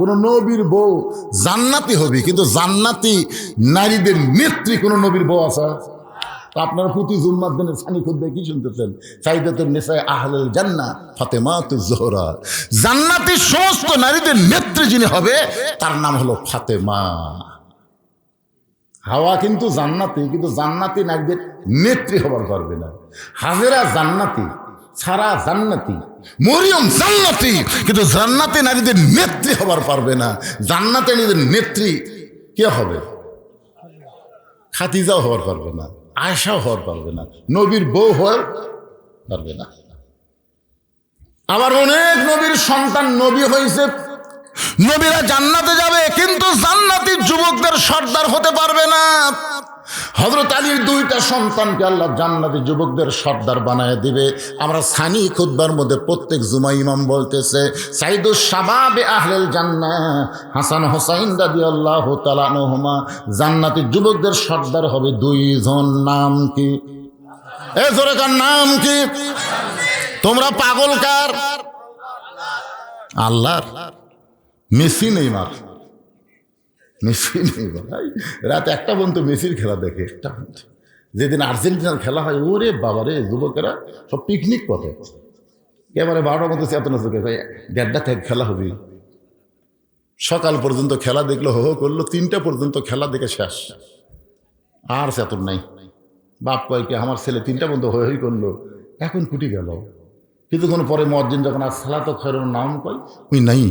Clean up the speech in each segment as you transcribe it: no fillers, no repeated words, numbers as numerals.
কোন নবীর বউ জান্নাতি হবে, কিন্তু জান্নাতি নারীদের নেত্রী কোন নবীর বউ আছে? আপনারা প্রতি জুম্মার দিনের সানি খুদ্ে কি শুনতেছেন? সাইদাতুন নিসা আহলুল জান্নাহ ফাতেমাতুজ জোহরা, জান্নাতি সমস্ত নারীদের নেত্রী যিনি হবে তার নাম হলো ফাতেমা। হাওয়া কিন্তু জান্নাতি, কিন্তু জান্নাতি নারীদের নেত্রী হবার পারবে না। হাজেরা জান্নাতি, সারা জান্নাতি, মরিয়ম জান্নাতি, কিন্তু জান্নাতি নারীদের নেত্রী হবার পারবে না। জান্নাতি নারীদের নেত্রী কে হবে? খাদিজাও হবার পারবে না, আয়েশাও হওয়ার পারবে না, নবীর বউ হওয়ার পারবে না। আবার অনেক নবীর সন্তান নবী হয়েছে, নবীরা জান্নাতে যাবে, কিন্তু জান্নাতি যুবকদের সর্দার হতে পারবে না। হযরত আলীর দুইটা সন্তানকে আল্লাহ জান্নাতি যুবকদের সর্দার বানায় দিবে। আমরা সানি খুতবার মধ্যে প্রত্যেক জুমা ইমাম বলতেছে সাইদুস শাবাবে আহলেল জান্নাহ হাসান হোসাইন রাদিয়াল্লাহু তাআলা আনহুমা, জান্নাতি যুবকদের সর্দার হবে দুইজন। নাম কি? এ জোরে কার নাম কি? তোমরা পাগল কার? আল্লাহর। মেসি নেইমার, মেসি নেইমার রাত 1টা পর্যন্ত মেসির খেলা দেখে। যেদিন আর্জেন্টিনার খেলা হয়, ওরে বাবারে, যুবকেরা সব পিকনিক পথে এবারে 12টার মধ্যে চেতনা চোখে ভাই 1:30 থেকে খেলা হবে। সকাল পর্যন্ত খেলা দেখলো, হো হো করলো, 3টা পর্যন্ত খেলা দেখে শেষ, আর চেতন নাই। বাপ কয় কি আমার ছেলে 3টা পর্যন্ত হই হই করলো, এখন কুটি গেল। কিছুক্ষণ পরে মুয়াজ্জিন যখন আসসালাতু খায়রুন নাম কয়, ওই নাই।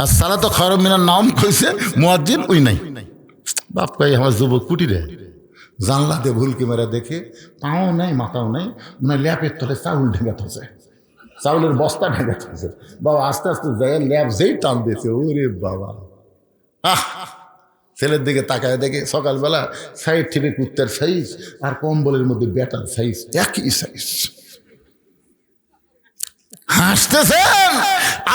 আসসালাতু খায়রুম মিনান নাম কইছে, মুয়াজ্জিন ওই নাই। বাপ কয় আমার যুবক কুটি রে, জানলাতে ভুলকি মেরে দেখে পাও নাই মাথাও নাই, মানে ল্যাপের তলে চাউল ঢেঙ্গাতেছে, চাউলের বস্তা ঢেঙ্গাতেছে। বাবা আস্তে আস্তে যায়, ল্যাপ যেই টান দিয়েছে, ওরে বাবা। ছেলের দিকে তাকায় দেখে সকালবেলা সাইড থেকে কুত্তার সাইজ আর কম্বলের মধ্যে বেটার সাইজ একই সাইজ। হাসতেছেন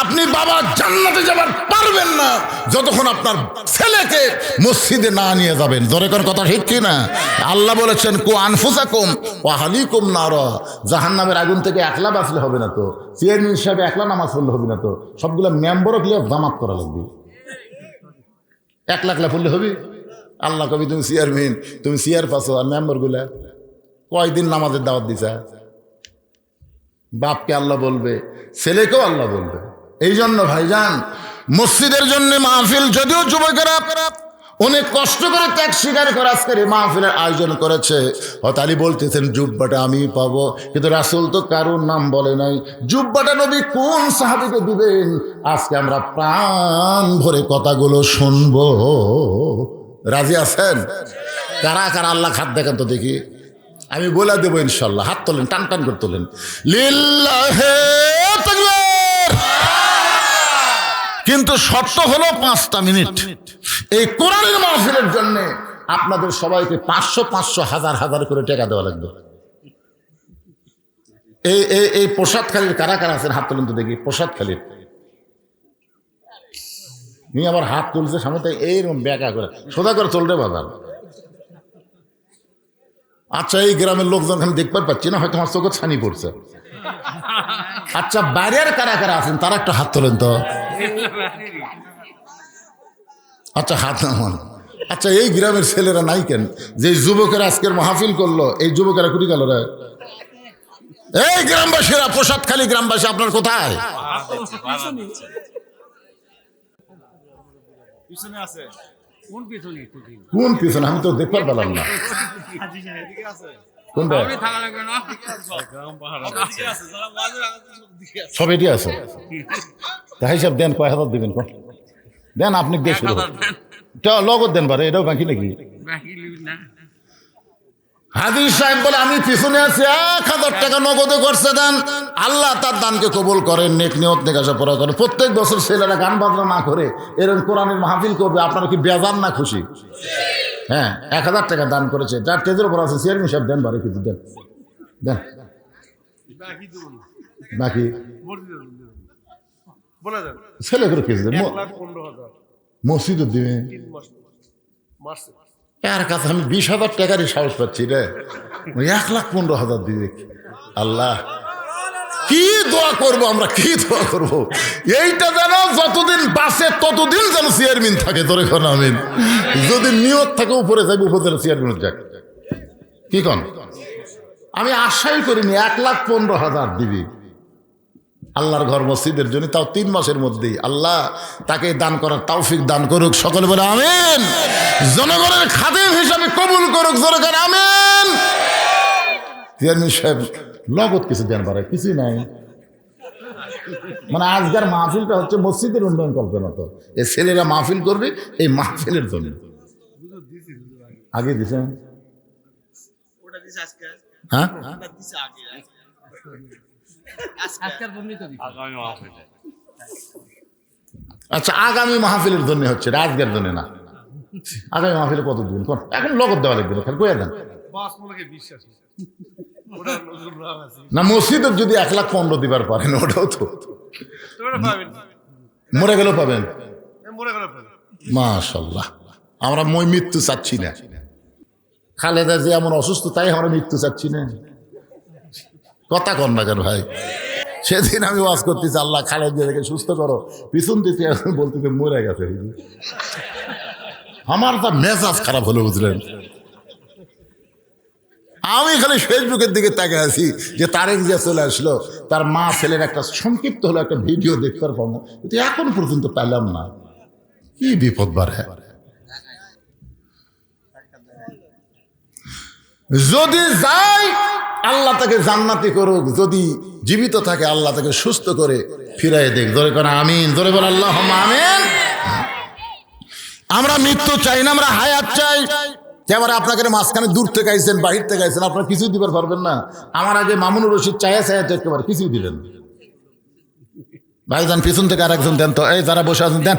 আপনি, বাবা জান্নাতে যাবার পারবেন না যতক্ষণ আপনার ছেলেকে মসজিদে না নিয়ে যাবেন। জোরে করে কথা ঠিক কি না? আল্লাহ বলেছেন কু আনফুসাকুম ওয়া আহলিকুম নারা, জাহান্নামের আগুন থেকে একলা বাঁচলে হবে না তো, চেয়ারম্যান হিসাবে একলা নামাজ পড়লে হবে না তো, সবগুলো মেম্বারও ক্লিয়ার জামাত করা লাগবে। একলা পড়লে হবে? আল্লাহ কবি তুমি চেয়ারম্যান, তুমি চেয়ার পাচ্ছ, আর মেম্বার গুলা কয়দিন নামাজের দাওয়াত দিছা? বাপকে আল্লাহ বলবে, ছেলেকেও আল্লাহ বলবে। এই জন্য ভাইজান, মসজিদের জন্য মাহফিল, যদিও যুবকেরা অনেক কষ্ট করে ত্যাগ স্বীকার করে আজকের এই মাহফিলের আয়োজন করেছে। হতালি বলতেছেন জুব্বাটা আমি পাবো, কিন্তু রাসূল তো কারোর নাম বলে নাই। জুব্বাটা নবী কোন সাহাবীকে দিবেন? আজকে আমরা প্রাণ ভরে কথাগুলো শুনবো। রাজি আছেন? কারা কারা আল্লাহ খাত দেখেন তো দেখি, আমি বলে দেবো ইনশাল্লাহ। হাত তোলেন, টান টান করে তোলেন। লিল্লাহে তাকবীর। কিন্তু শর্ত হলো 5টা মিনিট। এই কোরআনের মাহফিলের জন্য আপনাদের সবাইকে 500 500 হাজার হাজার করে টাকা দেওয়া লাগবে। এই প্রসাদখালীর কারা কারা আছেন হাত তোলেন তো দেখি। প্রসাদখালীর নিয়ে আবার হাত তুলছে সামনে, তাই এইরকম ব্যাকা করে সোজা করে চলবে বাজার। আচ্ছা, এই গ্রামের লোকজন আমি দেখতে পাচ্ছি না, হয়তো আমার চোখে ছানি পড়ছে। আচ্ছা, বাইরের কারা কারা আছেন তারা একটা হাত তোলেন তো। আচ্ছা, হাত নামান। আচ্ছা, এই গ্রামের ছেলেরা নাই কেন? যে যুবকেরা আজকের মাহফিল করলো, এই যুবকেরা কুটি গেল রে? এই গ্রামবাসীরা, প্রসাদখালী গ্রামবাসী, আপনার কোথায়? কোন পিছনে? আমি তো দেখতে পেলাম না। কোনটা? সব এটি আছে। তাই হিসাব দেন, কয় হাজার দিবেন দেন, আপনি দিয়ে শুরু লগত দেন পারে, এটাও বাকি নাকি? হাজির সাহেব বলে আমি পিছনে আছি, 1000 টাকা নগদে করছে দেন। আল্লাহ তার দানকে কবুল করেন, নেক নিয়ত নেকাশা পড়া করেন। প্রত্যেক বছর ছেলেরা গান বাজনা না করে এরকম কোরআনের মাহফিল করবে, আপনারা কি বেজান না খুশি? হ্যাঁ, 1000 টাকা দান করেছে, যার তেজের উপর আছে চেয়ারম্যান সাহেব দেন, বারে কিছু দেন দেন। বাকি ছেলে করে কিছু দেন, মসজিদও দিবে। এর কাছে আমি 20,000 টাকারই সাহস পাচ্ছি রে, 1,15,000 দিবে। আল্লাহ কি দোয়া করব আমরা, কি দোয়া করব? এইটা যেন যতদিন বাঁচে ততদিন যেন চেয়ারম্যান থাকে। তোর এখন আমিন। যদি নিয়ত থাকে উপরে যাবে, উপজেলা চেয়ারম্যান যাক। কি কন? আমি আশাই করিনি 1,15,000 দিবি আল্লাহর ঘর মসজিদের জন্য, তাও 3 মাসের মধ্যেই। আল্লাহ তাকে দান করার তৌফিক দান করুক। সকলে বলে আমিন। জনগণের খাদেম হিসাবে কবুল করুক। জোরে করে আমিন। চেয়ারম্যান সাহেব নগদ কিছু দেন পারে, কিছুই নাই। মানে আজকের মাহফিলটা হচ্ছে মসজিদের উন্নয়ন কল্পনা। তো এই ছেলেরা মাহফিল করবে এই মাহফিলের জন্য। আগে দিছেন? হ্যাঁ, আচ্ছা, আগামী মাহফিলের জন্য হচ্ছে, আজকের জন্য না। আগামী মাহফিলে কত দিন এখন লগত দেওয়া লাগবে, খালি কয়ে দেন না। মসজিদের যদি 1,15,000 দিবার পারেন, ওটাও তো মরে গেলেও পাবেন। মাশাআল্লাহ। আমরা মৃত্যু চাচ্ছি না। খালেদা যে এমন অসুস্থ, তাই আমরা মৃত্যু চাচ্ছি না। কথা কন না কেন ভাই? সেদিন আমি ওয়াজ করতেছি, আল্লাহ খালেদা দেখে সুস্থ করো, পিছন দিতে বলতে মরে গেছে। আমার তা মেজাজ খারাপ হলো, বুঝলেন? আমি খালি ফেসবুকের দিকে তাকে আছি যে তারেক জিয়া চলে আসলো, তার মা ছেলের একটা সংক্ষিপ্ত হলো একটা ভিডিও দেখতে পাবো, কিন্তু এখন পর্যন্ত পেলাম না। কি বিপদ বাড়ে। যদি যাই আল্লাহ তাকে জান্নাতি করুক, যদি জীবিত থাকে আল্লাহ তাকে সুস্থ করে ফিরাই দেখ। জোরে করে আমিন। জোরে বলে আল্লাহুম্মা আমিন। আমরা মৃত্যু চাই না, আমরা হায়াত চাই। এবারে আপনাকে মাঝখানে দূর থেকে আইছেন, বাহির থেকে আইছেন, আপনারা কিছুই দিবার পারবেন না। আমার আগে মামুনুর রশিদ চায়া একেবারে কিছুই দিলেন। ভাইজান পিছন থেকে আরেকজন দেন তো, এই যারা বসে আছেন দেন,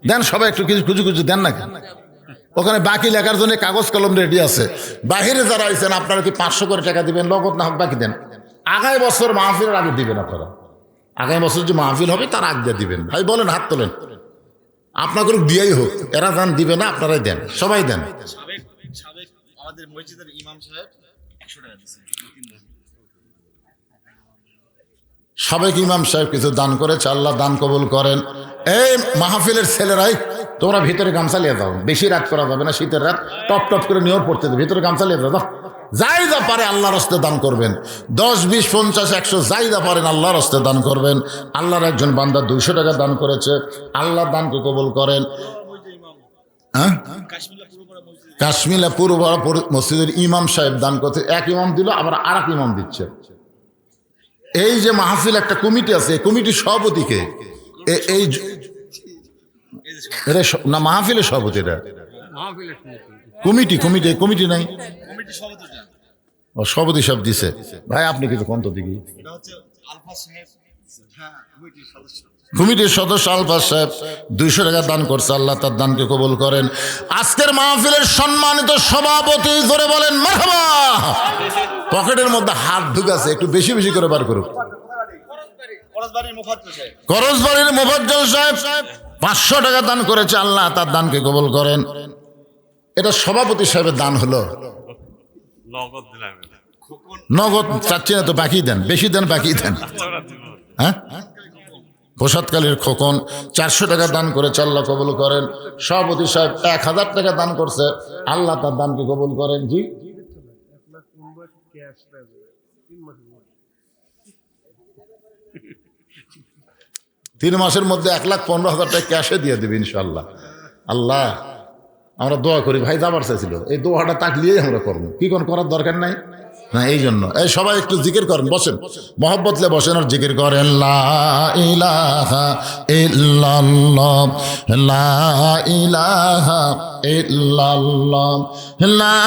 দেন সবাই একটু কিছু খুঁজে খুঁজে দেন না। ওখানে বাকি লেখার জন্য কাগজ কলম রেডি আছে। বাহিরে যারা আইছেন আপনারা কি 500 করে টাকা দিবেন, নগদ না হোক বাকি দেন। আগামী বছর মাহফিলের আগে দিবেন আপনারা। আগামী বছর যে মাহফিল হবে তার আগে দিবেন। ভাই বলেন, হাত তোলেন। আপনাদের দিয়াই হোক, এরা যান দিবে না, আপনারাই দেন, সবাই দেন। আমাদের মসজিদের ইমাম সাহেব 100 টাকা দিয়েছেন। সাবেক ইমাম সাহেব কিছু দান করেছে, আল্লাহ দান কবুল করেন। এই মাহফিলের ছেলেরাই তোমরা ভিতরে গামছা লিয়ে যাও, বেশি রাত করা যাবে না, শীতের রাত টপ টপ করে নিয়োগ পড়তে দেবে, ভিতরে গামছা লিয়ে যাও। যাই যা পারে আল্লাহর হস্তে দান করবেন। 10, 20, 50, 100 যাই যা পারেন আল্লাহর হস্তে দান করবেন। আল্লাহর একজন বান্দা 200 টাকা দান করেছে, আল্লাহ দানকে কবুল করেন। হ্যাঁ, কাশ্মীরা পূর্ব মসজিদের ইমাম সাহেব দান করতে, এক ইমাম দিল, আবার আর এক ইমাম দিচ্ছে। এই যে মাহফিল একটা কমিটি আছে, এই কমিটির সভাপতিকে এই না মাহফিলের সভাপতি, এটা কমিটি কমিটি কমিটি নাই, সভাপতি সব দিছে। ভাই আপনি কিছু কন্ত দিকে কমিটির সদস্য আলফাজ সাহেব 200 টাকা দান করছে, আল্লাহ তার দানকে কবুল করেন। আজকের মাহফিলের সম্মানিত সভাপতি, জোরে বলেন মারহাবা। পকেটের মধ্যে হাত ঢুকাছে, একটু বেশি বেশি করে বার করুক। করজবাড়ির মুফাজ্জল সাহেব 500 টাকা দান করেছে, আল্লাহ তার দানকে কবুল করেন। এটা সভাপতি সাহেবের দান হলো। নগদ চাচ্ছি না তো, বাকি দেন, বেশি দেন, বাকি দেন। হ্যাঁ, প্রসাদকালীর খোকন 400 টাকা দান করেছে, আল্লাহ কবুল করেন। সভাপতি সাহেব 1000 টাকা দান করছে, আল্লাহ তার দানকে কবুল করেন। জি, 3 মাসের মধ্যে 1,15,000 টাকা ক্যাশে দিয়ে দেবে ইনশাল্লাহ। আল্লাহ আমরা দোয়া করি। ভাই যাবার চাইছিল, এই দোয়াটা তাকলিয়েই আমরা করবো। কি কোন করার দরকার নাই না, এই জন্য এই সবাই একটু জিকির করেন, বসেন, মহব্বতলে বসেন আর জিকির করেন। লা ইলাহা ইল্লাল্লাহ, লা ইলাহা ইল্লাল্লাহ, লা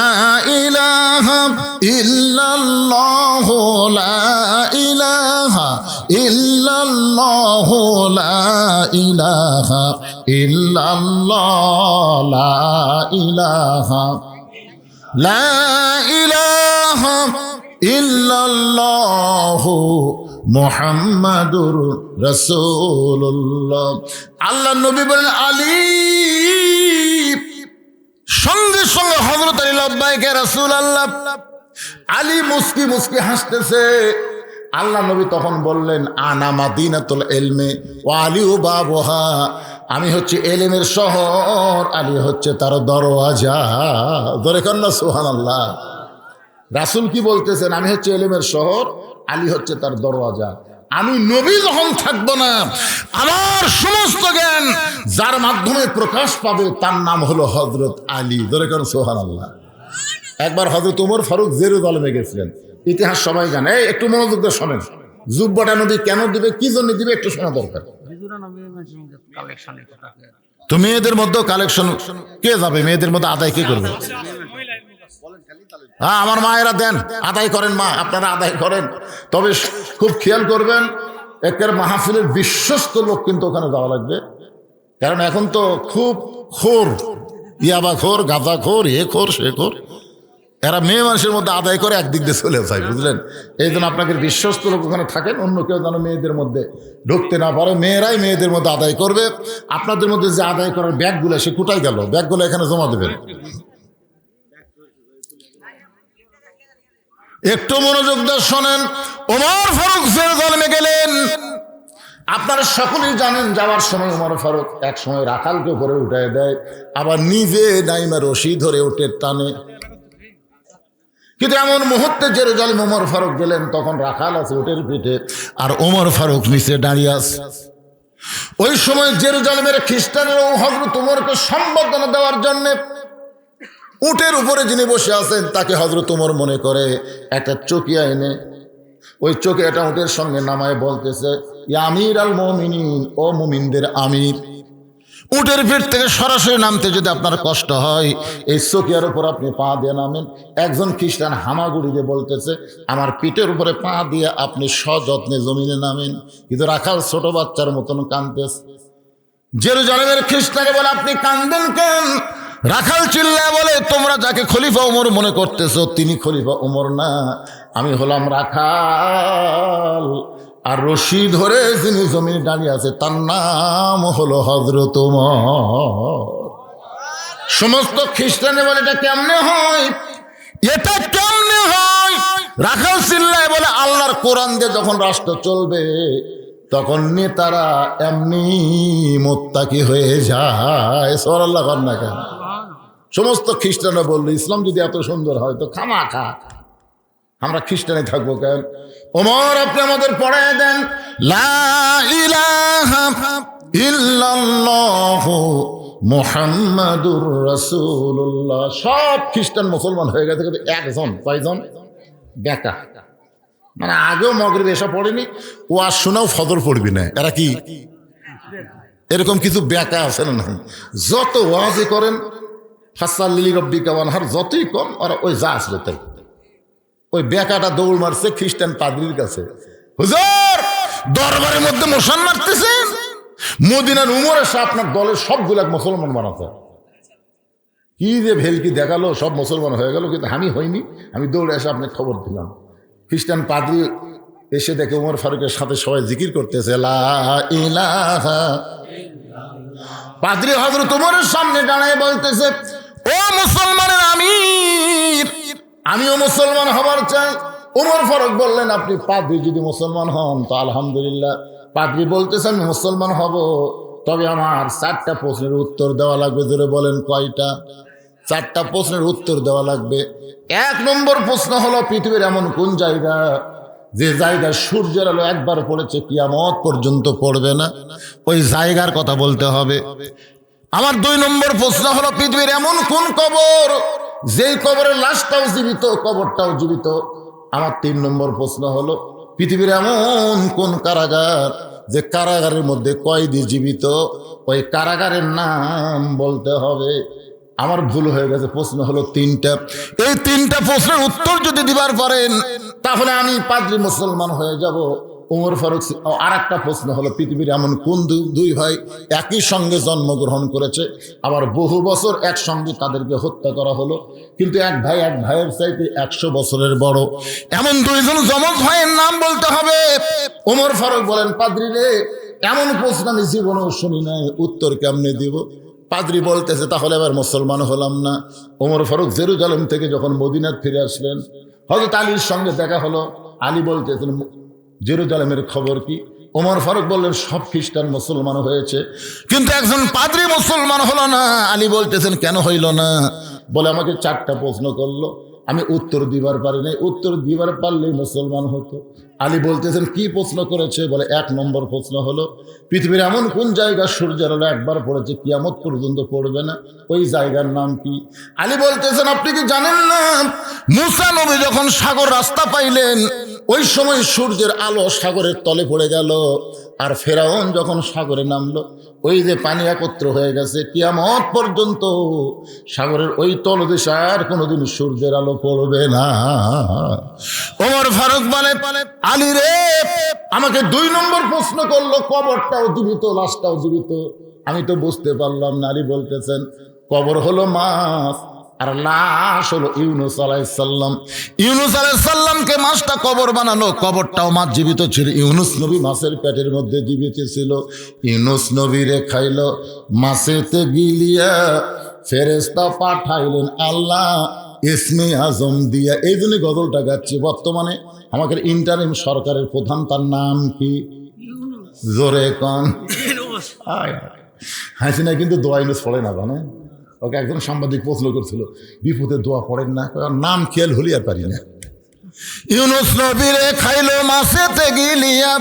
ইলাহা ইল্লাল্লাহ, লা ইলাহা ইল্লাল্লাহ, লা ইলাহা ইল্লাল্লাহ, লা ইলাহা লা ইলাহা ইল্লাল্লাহ মুহাম্মাদুর রাসূলুল্লাহ। আল্লাহ নবী বলেন আলী, সঙ্গে সঙ্গে হযরত আলী লাব্বাইক ইয়া রাসূলুল্লাহ। আলী মুস্কি মুস্কি হাসতেছে। আল্লাহ নবী তখন বললেন, আনা মাদিনাতুল ইলমি ওয়া আলিউ বাবুহা, আমি হচ্ছে এলেমের শহর, আলী হচ্ছে তার দরওয়াজা। ধরে কন্যা সুবহানাল্লাহ। রাসূল কি বলতেছেন? আমি হচ্ছে এলেমের শহর, আলী হচ্ছে তার দরওয়াজা। আমি নবী যখন থাকবো না, আমার সমস্ত জ্ঞান যার মাধ্যমে প্রকাশ পাবে তার নাম হলো হযরত আলী। ধরে কন্যা সুবহানাল্লাহ। একবার হযরত ওমর ফারুক জেরুজালেমে গেছিলেন, ইতিহাস সবাই জানে। এই একটু মনোযোগ দিয়ে শোনেন, জুব্বাটা নবী কেন দিবে, কি জন্য দিবে, একটু শোনা দরকার। তো মেয়েদের মধ্যেও কালেকশন কে যাবে? মেয়েদের মধ্যে আদায় কে করবে? হ্যাঁ, আমার মায়েরা দেন, আদায় করেন, মা আপনারা আদায় করেন। তবে খুব খেয়াল করবেন, একের মাহফিলের বিশ্বস্ত লোক কিন্তু ওখানে যাওয়া লাগবে। কারণ এখন তো খুব খোর, ইয়াবা খোর, গাঁজা খোর, এ খোর, সে খোর, এরা মেয়ে মানুষের মধ্যে আদায় করে একদিক দিয়ে চলে যায়, বুঝলেন? এই জন্য আপনাকে বিশ্বস্ত লোক ওখানে থাকেন, অন্য কেউ যেন মেয়েদের মধ্যে ঢুকতে না পারে। মেয়েরাই মেয়েদের মধ্যে আদায় করবে। আপনাদের মধ্যে যে আদায় করার ব্যাগগুলো, সে কোথায় গেল? ব্যাগগুলো এখানে জমা দেবেন। একটু মনোযোগ দিয়ে শোনেন। ওমর ফারুক জেরুজালেমে গেলেন। আপনারা সকলেই জানেন, যাওয়ার সময় ওমর ফারুক এক সময় রাখালকে উপরে উঠায় দেয়, আবার নিজে নাইমা রশি ধরে উঠে টানে। কিন্তু এমন মুহূর্তে জেরুজালেম ওমর ফারুক গেলেন, তখন রাখাল আছে উটের পিঠে, আর ওমর ফারুক নিচে দাঁড়িয়ে আছে। ওই সময় জেরুজালেমের খ্রিস্টানেরা হযরত ওমরকে সম্বর্ধনা দেওয়ার জন্য উটের উপরে যিনি বসে আছেন তাকে হযরত ওমর মনে করে একটা চকিয়া এনে ওই চকিয়াটা উটের সঙ্গে নামায় বলতেছে, ইয়া আমির আল মুমিনিন, ও মুমিনদের আমির। উটের পিঠ থেকে সরাসরি নামতে যদি আপনার কষ্ট হয়, এই চকিয়ার উপর আপনি পা দিয়ে নামেন। একজন খ্রিস্টান হামাগুড়ি দিয়ে বলতেছে, আমার পিঠের উপরে পা দিয়ে আপনি সযত্নে জমিনে নামেন। কিন্তু রাখাল ছোট বাচ্চার মতন কাঁদতেছে। জেরুজালেমের খ্রিস্টানকে বলে, আপনি কাঁদেন কেন? রাখাল চিল্লায় বলে, তোমরা যাকে খলিফা ওমর মনে করতেছো তিনি খলিফা ওমর না, আমি হলাম রাখাল। আর রশি ধরে যিনি জমিনে দাঁড়িয়ে আছে তার নাম হলো হযরত ওমর। সমস্ত খ্রিস্টানে বলে, এটা কেমনে হয়, এটা কেমনে হয়? রাখাল চিল্লায় বলে, আল্লাহর কোরআন দিয়ে যখন রাষ্ট্র চলবে তখন নেতারা এমনি মোত্তাকি হয়ে যায়। সুবহানাল্লাহ কর না কেন? সমস্ত খ্রিস্টানরা বললো, ইসলাম যদি এত সুন্দর হয় তো খামাখা আমরা খ্রিস্টানে থাকবো কেন? ওমর, আপনি আমাদের পড়ায় দেন, লা ইলাহা ইল্লাল্লাহু মুহাম্মাদুর রাসূলুল্লাহ। সব খ্রিস্টান মুসলমান হয়ে গেছে, কিন্তু একজন, কয়জন? বেকা। মানে আগেও মগরিব এসব পড়েনি, ওয়াজ শোনাও ফজর পড়বি না। এরা কি এরকম কিছু বেকা আছে না? যত ওয়াজই করেন, ফাসাল্লি লিরাব্বিকা ওয়ানহার, যতই কম ওরা ওই যা আসলে তাই। ওই বেকাটা দৌড় মারছে খ্রিস্টান পাদ্রীর কাছে, হুজুর দরবারের মধ্যে মশান মারতেছেন, মদিনার উমর এসে আপনার দলের সবগুলা মুসলমান বানাতে। কি যে ভেলকি দেখালো, সব মুসলমান হয়ে গেল, কিন্তু আমি হইনি। আমি দৌড়ে এসে আপনাকে খবর দিলাম। খ্রিস্টান পাদ্রী এসে দেখে ওমর ফারুকের সাথে সবাই জিকির করতেছে, লা ইলাহা। পাদ্রী হযরত ওমরের সামনে দাঁড়ায় বলতেছে, ও মুসলমানের আমির, আমিও মুসলমান হবার চাই। ওমর ফারুক বললেন, আপনি পাদ্রী যদি মুসলমান হন তো আলহামদুলিল্লাহ। পাদ্রী বলতেছে, আমি মুসলমান হব, তবে আমার 4টা প্রশ্নের উত্তর দেওয়া লাগবে। জোরে বলেন, কয়টা? 4টা প্রশ্নের উত্তর দেওয়া লাগবে। 1 নম্বর প্রশ্ন হলো, পৃথিবীর এমন কোন জায়গা যে জায়গায় সূর্যের আলো একবার পড়েছে কিয়ামত পর্যন্ত পড়বে না? ওই জায়গার কথা বলতে হবে। আমার 2 নম্বর প্রশ্ন হলো, পৃথিবীর এমন কোন কবর যেই কবরের লাশটাও জীবিত, কবরটাও জীবিত। আমার 3 নম্বর প্রশ্ন হলো, পৃথিবীর এমন কোন কারাগার যে কারাগারের মধ্যে কয়েদি জীবিত, ওই কারাগারের নাম বলতে হবে। আমার ভুল হয়ে গেছে, প্রশ্ন হলো 3টা। এই 3টা প্রশ্নের উত্তর যদি দিবার পারেন তাহলে আমি পাদ্রী মুসলমান হয়ে যাব। ওমর ফারুক। আর একটা প্রশ্ন হলো, পৃথিবীর এমন কোন 2 ভাই একই সঙ্গে জন্মগ্রহণ করেছে, আবার বহু বছর একসঙ্গে তাদেরকে হত্যা করা হলো, কিন্তু এক ভাই এক ভাইয়ের চাইতে 100 বছরের বড়, এমন 2 জন যমজ ভাইয়ের নাম বলতে হবে। ওমর ফারুক বলেন, পাদ্রী রে, এমন প্রশ্ন আমি জীবনেও শুনি নাই, উত্তর কেমনে দিব? পাদ্রী বলতেছে, তাহলে এবার মুসলমান হলাম না। ওমর ফারুক জেরুজালেম থেকে যখন মদিনায় ফিরে আসলেন, হযরত আলীর সঙ্গে দেখা হলো। আলী বলতেছেন, জেরুজালেমের খবর কি? ওমর ফারুক বললেন সব খ্রিস্টান মুসলমান হয়েছে, কিন্তু একজন পাদ্রী মুসলমান হলো না। আলী বলতেছেন কেন হইল না? বলে আমাকে 4টা প্রশ্ন করলো, আমি উত্তর দিবার পারি নাই, উত্তর দিবার পারলেই মুসলমান হতো। আলী বলতেছেন কি প্রশ্ন করেছে? বলে 1 নম্বর প্রশ্ন হলো পৃথিবীর এমন কোন জায়গা সূর্যের আলো একবার পড়েছে কিয়ামত পর্যন্ত পড়বে না, ওই জায়গার নাম কি? আলী বলতেছেন আপনি কি জানেন না মুসা নবী যখন সাগর রাস্তা পাইলেন ওই সময় সূর্যের আলো সাগরের তলে পড়ে গেল, আর ফেরাউন যখন সাগরে নামলো ওই যে পানি একত্র হয়ে গেছে, কিয়ামত পর্যন্ত সাগরের ওই তলদেশে আর কোনোদিন সূর্যের আলো পড়বে না। ওমর ফারুক বলে আলী রে, আমাকে 2 নম্বর প্রশ্ন করলো কবরটাও জীবিত লাশটাও জীবিত, আমি তো বুঝতে পারলাম না। আলী বলতেছেন কবর হলো মাছ আর লাশ হলো ইউনুস আলাইহিস সালাম। ইউনুস আলাইহিস সালামকে মাছটা কবর বানানো, কবরটাও মাছ জীবিত ছিল। ইউনুস নবী মাছের পেটের মধ্যে জীবিত ছিল। ইউনুস নবীরে খাইল মাছেতে গিলিয়া, ফেরেশতা পাঠাইলেন আল্লাহ ইসমে আজম দিয়া। এই জন্য গজলটা গাচ্ছি। বর্তমানে আমাদের ইন্টারিম সরকারের প্রধান, তার নাম কি? জোরে কন। হাসিনা কিন্তু দোয়া ইউনুস পড়ে না, জানেন? ওকে একজন সাংবাদিক প্রশ্ন করছিল বিপদে দোয়া পড়েন না, নাম খেয়াল হলি আর পারি না। ইউনুস নবীরে খাইলো মাছেতে গিলিয়া,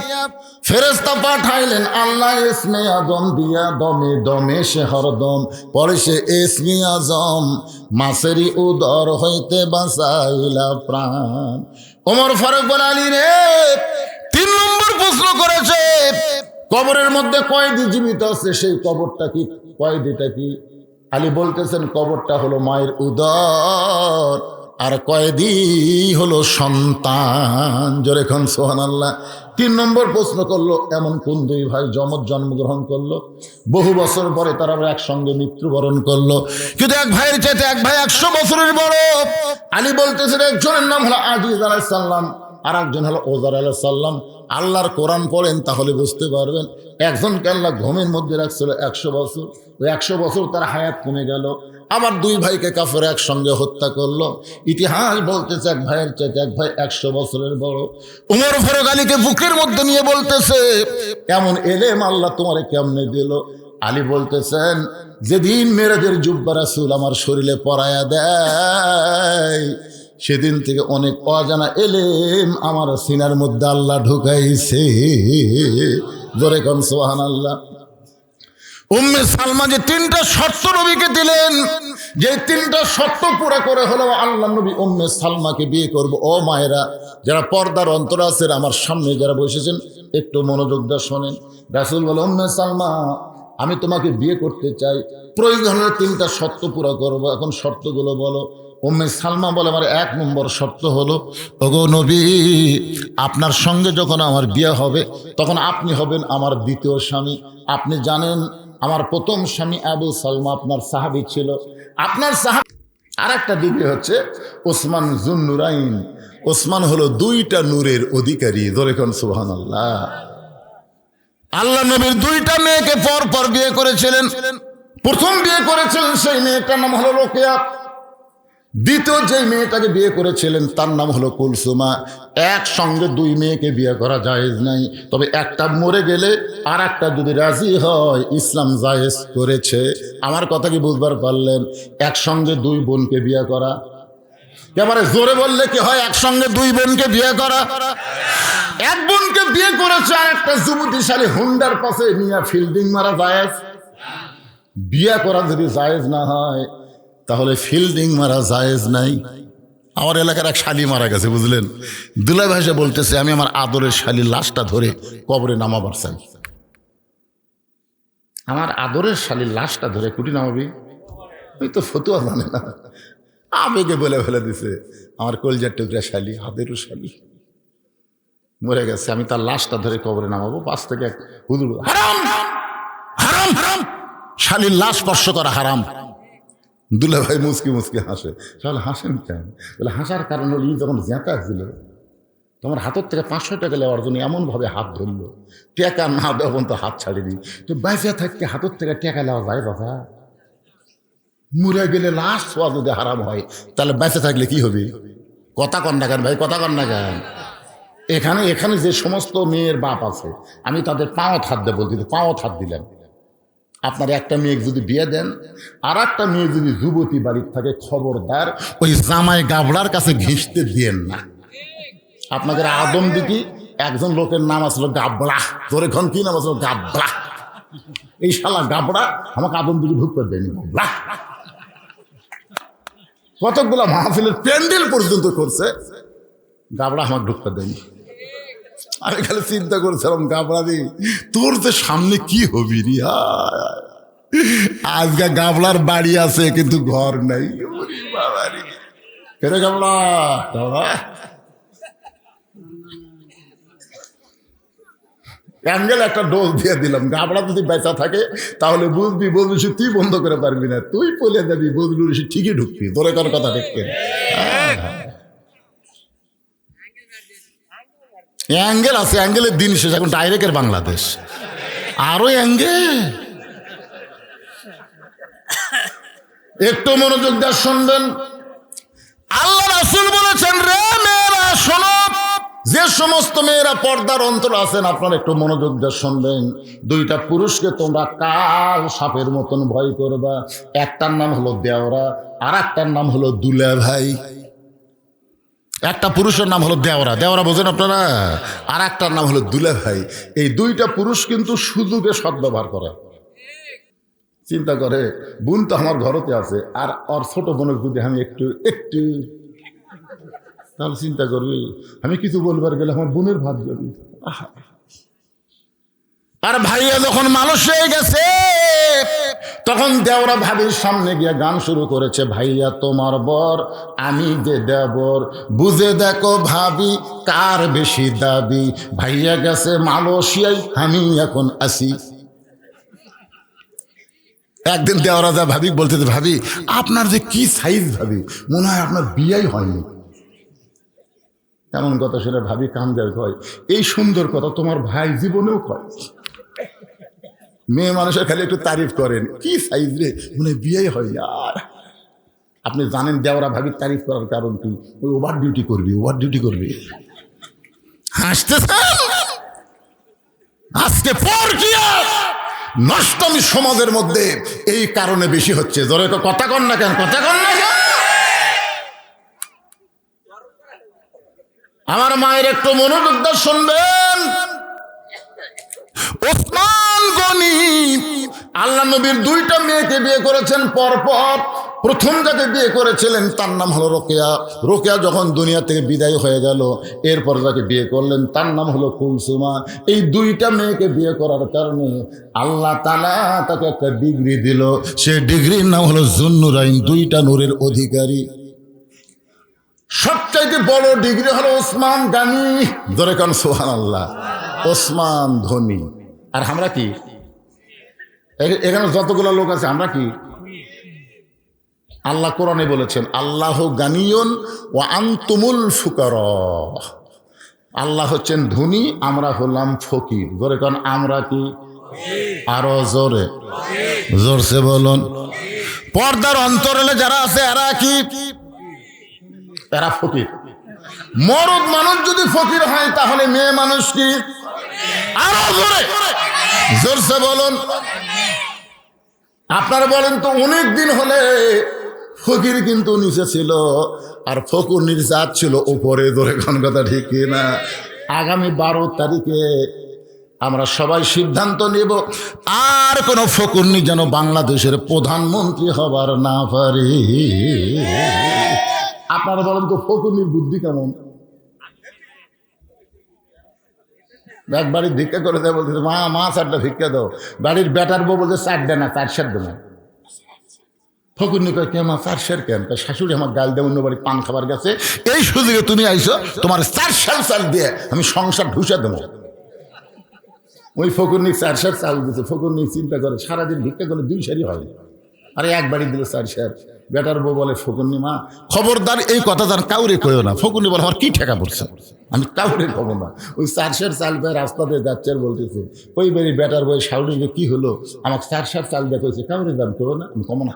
ফেরেশতা পাঠাইলেন আল্লাহ ইসমে আজম দিয়া, দমে দমে সে হরদম পরে সে ইসমে আজম, মাছেরই উদর হইতে বাঁচাইলা প্রাণ। ওমর ফারুক বলে আলী রে, 3 নম্বর প্রশ্ন করেছে কবরের মধ্যে কয়েদি জীবিত আছে, সেই কবরটা কি, কয়েদিটা কি? আলী বলতেছেন কবরটা হলো মায়ের উদর, আর কয়েদি হলো সন্তান। জোরে খান সুবহানাল্লাহ। 3 নম্বর প্রশ্ন করলো এমন কোন 2 ভাই যমজ জন্মগ্রহণ করলো, বহু বছর পরে তারা একসঙ্গে মৃত্যুবরণ করলো, কিন্তু এক ভাইয়ের চাইতে এক ভাই 100 বছরের বড়। আলী বলতেছেন একজনের নাম হলো আজিজ আলাইহিস সালাম, আর একজন হলো ওজার আলাইহিস সালাম। আল্লাহর কোরআন পড়েন তাহলে বুঝতে পারবেন। একজনকে আল্লাহ ঘুমের মধ্যে রাখছিল 100 বছর, ওই 100 বছর তার হায়াত কমে গেল। আবার 2 ভাইকে কাফের একসঙ্গে হত্যা করলো। ইতিহাস বলতেছে এক ভাইয়ের চাইতে এক ভাই 100 বছরের বড়। উমর ফারুক আলীকে বুকের মধ্যে নিয়ে বলতেছে এমন এলেম আল্লাহ তোমারে কেমনে দিল? আলী বলতেছেন যেদিন মেরাজের জুব্বা রাসূল আমার শরীরে পরায়া দেয় সেদিন থেকে অনেক অজানা এলেম আমার সিনার মধ্যে আল্লাহ ঢুকাইছে। জোরে কোন সুবহানাল্লাহ। উম্মে সালমা যে 3টা শর্ত নবীকে দিলেন, যে 3টা শর্ত পুরো করে হলো আল্লাহ নবী উম্মে সালমাকে বিয়ে করব। ও মায়েরা, যারা পর্দার অন্তর আছেন, আমার সামনে যারা বসেছেন, একটু মনোযোগ দিয়ে শোনেন। রাসূল বলে উম্মে সালমা আমি তোমাকে বিয়ে করতে চাই, প্রয়োজন হলে 3টা শর্ত পুরো করব। এখন শর্তগুলো বলো। উম্মে সালমা বলে আমার 1 নম্বর শর্ত হলো ওগো নবী, আপনার সঙ্গে যখন আমার বিয়ে হবে তখন আপনি হবেন আমার 2য় স্বামী। আপনি জানেন আমার প্রথম স্বামী আবু সালমা আপনার সাহাবী ছিল। আপনার সাহাবী আর একটা দিকে হচ্ছে ওসমান জুন্নুরাইন। ওসমান হলো 2টা নূরের অধিকারী। ধরে কোন সুবহানাল্লাহ। আল্লাহ নবীর 2টা মেয়েকে পর পর বিয়ে করেছিলেন। প্রথম বিয়ে করেছিলেন সেই মেয়েটার নাম হলো রোকেয়া। দ্বিতীয় যে মেয়েটাকে বিয়ে করেছিলেন তার নাম হলো কুলসুমা। একসঙ্গে 2 মেয়েকে বিয়ে করা জায়েজ নাই, তবে একটা মরে গেলে আর একটা যদি রাজি হয় ইসলাম জায়েজ করেছে। আমার কথা কি বুঝবার পারলেন? একসঙ্গে 2 বোনকে বিয়ে করা, এবারে জোরে বললে কি হয়? একসঙ্গে 2 বোনকে বিয়ে করা। এক বোনকে বিয়ে করেছে আর একটা যুবতীশালী হুন্ডার পাশে নিয়ে ফিল্ডিং মারা জায়েজ? বিয়ে করা যদি জায়েজ না হয় তাহলে ফিল্ডিং মারা জায়েজ নাই। আমার এলাকার এক শালি মারা গেছে, বুঝলেন? দুলাই ভাষা বলতেছে আমি আমার আদরের শালির লাশটা ধরে কবরে নামাবার চাই। আমার আদরের শালির লাশটা ধরে কুটি নামাবি? ওই তো ফতুয়া জানে না, আবেগে বলে ফেলে দিছে আমার কলজার টুকরা শালি, হাতেরও শালি মরে গেছে, আমি তার লাশটা ধরে কবরে নামাবো। 5 থেকে 1 হুজুর হারাম হারাম হারাম, শালির লাশ স্পর্শ করা হারাম। দুলা ভাই মুসকি মুসকি হাসে। তাহলে হাসেন কেন? বলে হাসার কারণ হল যখন জেঁতা ছিল তোমার হাতের থেকে 500 টাকা নেওয়ার জন্য এমনভাবে হাত ধরলো, টাকা না দেওয়া পর্যন্ত হাত ছাড়িনি। তো বাইসা থাকতে হাতের থেকে টাকা নেওয়া যায় কথা? মরে গেলে লাশ ছোঁয়া যদি হারাম হয় তাহলে বেঁচে থাকলে কি হবে? কথা কন না কেন ভাই, কথা কন না কেন? এখানে এখানে যে সমস্ত মেয়ের বাপ আছে আমি তাদের পাওয়া হাত দেব বলছি, পাওয়া হাত দিলাম। আপনার একটা মেয়েকে যদি বিয়ে দেন, আর একটা মেয়ে যদি যুবতী বাড়ির থাকে, খবরদার ওই জামাই গাবড়ার কাছে ঘিসতে দিয়েন না। আপনাদের আদম দিকি একজন লোকের নাম আসলো গাবড়া, তোর এখন কি নাম আসলো গাবড়া। এই শালা গাবড়া আমাকে আদম দিকে ঢুকতে দেয়নি। গাবড়া কতকগুলা মাহফিলের প্যান্ডেল পর্যন্ত করছে, গাবড়া আমাকে ঢুকতে দেয়নি। আমি খালি চিন্তা করছিলাম, গাবড়া দি তোর যে সামনে কি হবি রে। আজকে গাবলার বাড়ি আছে কিন্তু ঘর নাই। ফেরে গাবলা অ্যাঙ্গেল একটা ডোজ দিয়ে দিলাম। গাবড়া যদি বেচা থাকে তাহলে বুঝবি, বলবি সে তুই বন্ধ করে পারবি না, তুই পলে যাবি, বুঝবি সে ঠিকই ঢুকবি। তোরে কার কথা দেখবেন অ্যাঙ্গেল আছে, অ্যাঙ্গেলের দিন শেষ, এখন ডাইরেক্টের বাংলাদেশ আরো অ্যাঙ্গেল। একটু মনোযোগ দিয়ে শুনবেন। আল্লাহ রাসূল বলেছেন, রে মেয়েরা শোনো, যে সমস্ত মেয়েরা পর্দার অন্তর আছেন আপনারা একটু মনোযোগ দিয়ে শুনবেন। দুইটা পুরুষকে তোমরা কাল সাপের মতন ভয় করবা। একটার নাম হলো দেওরা, আর একটার নাম হলো দুলা ভাই। একটা পুরুষের নাম হলো দেওরা, দেওরা বোঝেন আপনারা, আর একটার নাম হলো দুলা ভাই। এই দুইটা পুরুষ কিন্তু সুযোগে সদ্ব্যবহার করে। চিন্তা করে, বোন তো আমার ঘরতে আছে, আর ওর ছোট বোনের যদি আমি একটু একটু তাহলে চিন্তা করবি আমি কিছু বলবার গেলে আমার বোনের ভাত যাবি। আর ভাইয়া যখন মানুষ হয়ে গেছে তখন দেওরা ভাবির সামনে গিয়ে গান শুরু করেছে, ভাইয়া তোমার বর আমি যে দেবর, বুঝে দেখো ভাবি কার বেশি দাবি, ভাইয়া গেছে মালয়েশিয়ায় আমি এখন আসি। একদিন দেওরা যা ভাবি বলতে, ভাবি আপনার যে কি সাইজ, ভাবি মনে হয় আপনার বিয়েই হয়নি। এমন কথা শুনে ভাবি কান্দের কয়, এই সুন্দর কথা তোমার ভাই জীবনেও কয়। মেয়ে মানুষের খালি একটু তারিফ করেন, কি সাইজ রে, মনে বিয়েই হয়। আর আপনি জানেন দেওরা ভাবির তারিফ করার কারণ কি? ওই ওভার ডিউটি করবি, ওভার ডিউটি করবি। হাসতেছেন? আজকে পরকিয়া নষ্টমী সমাজের মধ্যে এই কারণে বেশি হচ্ছে। ধরে তো কথা কন না কেন, কথা কন না কেন? আমার মায়ের একটু মনোযোগ দিয়ে শুনবেন। ওসমান গনি আল্লাহ নবীর দুইটা মেয়েকে বিয়ে করেছেন পরপর। প্রথম যাকে বিয়ে করেছিলেন তার নাম হলো রোকেয়া। রোকেয়া যখন দুনিয়া থেকে বিদায় হয়ে গেল, এরপর যাকে বিয়ে করলেন তার নাম হলো কুলসুমা। এই দুইটা মেয়েকে বিয়ে করার কারণে আল্লাহ তাআলা তাকে একটা ডিগ্রি দিল, সে ডিগ্রির নাম হলো জুন্নুরাইন, দুইটা নূরের অধিকারী। সবচাইতে বড় ডিগ্রি হলো ওসমান গানি, ধরে কান সুবহানাল্লাহ, ওসমান ধনী। আর আমরা কি এখানে যতগুলো লোক আছে আমরা কি? আল্লাহ কোরআনে বলেছেন, আল্লাহ গানিয়ুন ওয়া আনতুমুল ফুকারা। আল্লাহ হচ্ছেন ধনী, আমরা হলাম ফকির। ধরে কান আমরা কি? আরো জোরে, জোরসে বলুন। পর্দার অন্তরালে যারা আছে এরা কি? এরা ফকির। মরদ মানুষ যদি ফকির হয় তাহলে মেয়ে মানুষ কি? আরো জোরে, জোরসে বলুন। আপনারা বলেন তো, অনেক দিন হলে ফকির কিন্তু নিচে ছিল আর ফকুরনির জাত ছিল উপরে। ধরে কোন কথা ঠিক না? আগামী 12 তারিখে আমরা সবাই সিদ্ধান্ত নেব আর কোন ফকুরনি যেন বাংলাদেশের প্রধানমন্ত্রী হবার না পারে। আপনারা বলেন তো, ফকুরনির বুদ্ধি কেমন? এক বাড়ির ভিক্ষা করে দেয়, বলতে মা মা 4টা ভিক্ষা দাও। বাড়ির বেটার বউ বলতে 4 দেনা, 4 সের দেনা। ফকুরনি কয়, কে মা 4 সের কেন? শাশুড়ি আমার গাল দেয়, অন্য বাড়ি পান খাবার গেছে, এই সুযোগে তুমি আইসো, তোমার 4 সের চাল দিয়ে আমি সংসার ঢুসে দেবো। ওই ফকুরনি 4 সের চাল দিচ্ছে। ফকুরনি চিন্তা করে, সারাদিন ভিক্ষা করে 2 সেরই হয়, আরে এক বাড়ি দিল 4 সের। বেটার বউ বলে, ফকুরনি মা খবরদার এই কথা তার কাউরে কইও না। ফকুরনি বলে, আমার কি ঠেকা পড়ছে, আমি কাউরে কব না। ওই 4 সের চাল পেয়ে রাস্তা দিয়ে যাচ্ছে আর বলতেছে, ওই বাড়ি বেটার বউ শাউরিকে কি হলো, আমাকে 4 সের চাল দিয়ে কইছে, কাউরে দাম করো না, আমি কমো না।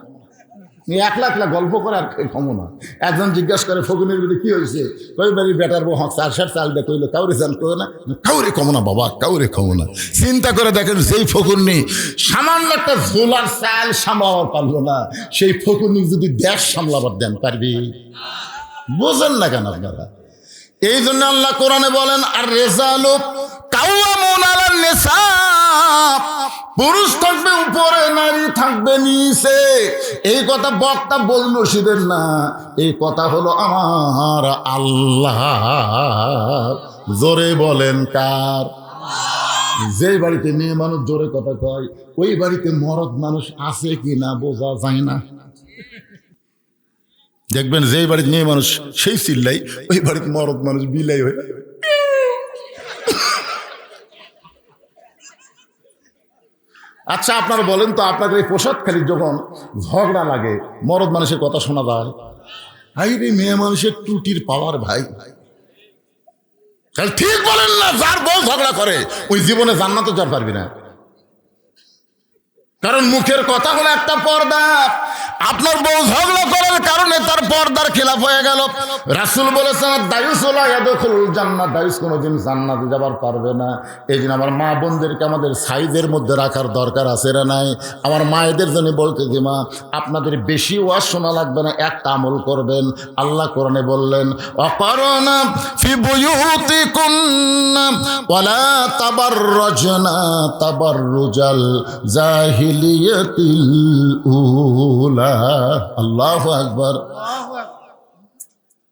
একলা একলা গল্প করে আর ক্ষমো না। একজন জিজ্ঞাসা করে ফকুনের বিরুদ্ধে কি হয়েছে, কই বাড়ি বেটার বউ হক চার সার চাল দেখ কইলো কাউরে জান করো না, কাউরে কমো না বাবা, কাউরে কমো না। চিন্তা করে দেখেন, সেই ফকুরনি সামান্য একটা ঝোলার চাল সামলাবার পারলো না, সেই ফকুরনি যদি দেশ সামলাবার দেন পারবি? বোঝেন না কেন আপনারা? এই জন্য আল্লাহ কোরআনে বলেন, আর রেজালু কাওয়ামুন আলান নিসা, পুরুষ থাকবে উপরে, নারী থাকবে নিচে। এই কথা বক্তা বলনশীদের না, এই কথা হলো আমার আল্লাহ। জোরে বলেন কার? যে বাড়িতে মেয়ে মানুষ জোরে কথা কয়, ওই বাড়িতে মরদ মানুষ আছে কি না বোঝা যায় না। দেখবেন যেই বাড়িতে মেয়ে মানুষ সেই চিল্লাই, ওই বাড়িতে মরদ মানুষ বিলাই হয়ে। আচ্ছা আপনারা বলেন তো, আপনাদের এই প্রসাদখালি যখন ঝগড়া লাগে মরদ মানুষের কথা শোনা যায়? ভাই রে, মেয়ে মানুষের টুটির পাওয়ার ভাই। ঠিক বলেন না? যার বউ ঝগড়া করে ওই জীবনে জান্নাতে যার পারবি না, কারণ মুখের কথা হলো একটা পর্দা। আপনার বউ ঝগড়া করার কারণে তার পর্দার খেলাফ হয়ে গেল। রাসূল বলেছেন, দায়ুস লা ইয়াদখুল জান্নাত, দায়ুস কোনোদিন জান্নাতে যাবার পারবে না। এই জন্য আমার মা বোনদেরকে আমাদের সাইজের মধ্যে রাখার দরকার আছে না নাই? আমার মায়েদের জন্য বলতে যে মা, আপনাদের বেশি ওয়াজ শোনা লাগবে না, একটা আমল করবেন। আল্লাহ কোরআনে বললেন, ওয়াকারনা ফি বুয়ুতিকুন্না ওয়ালা তাবাররাজনা তাবাররুজাল জাহিলিয়াতিল উলা। আল্লাহু আকবার।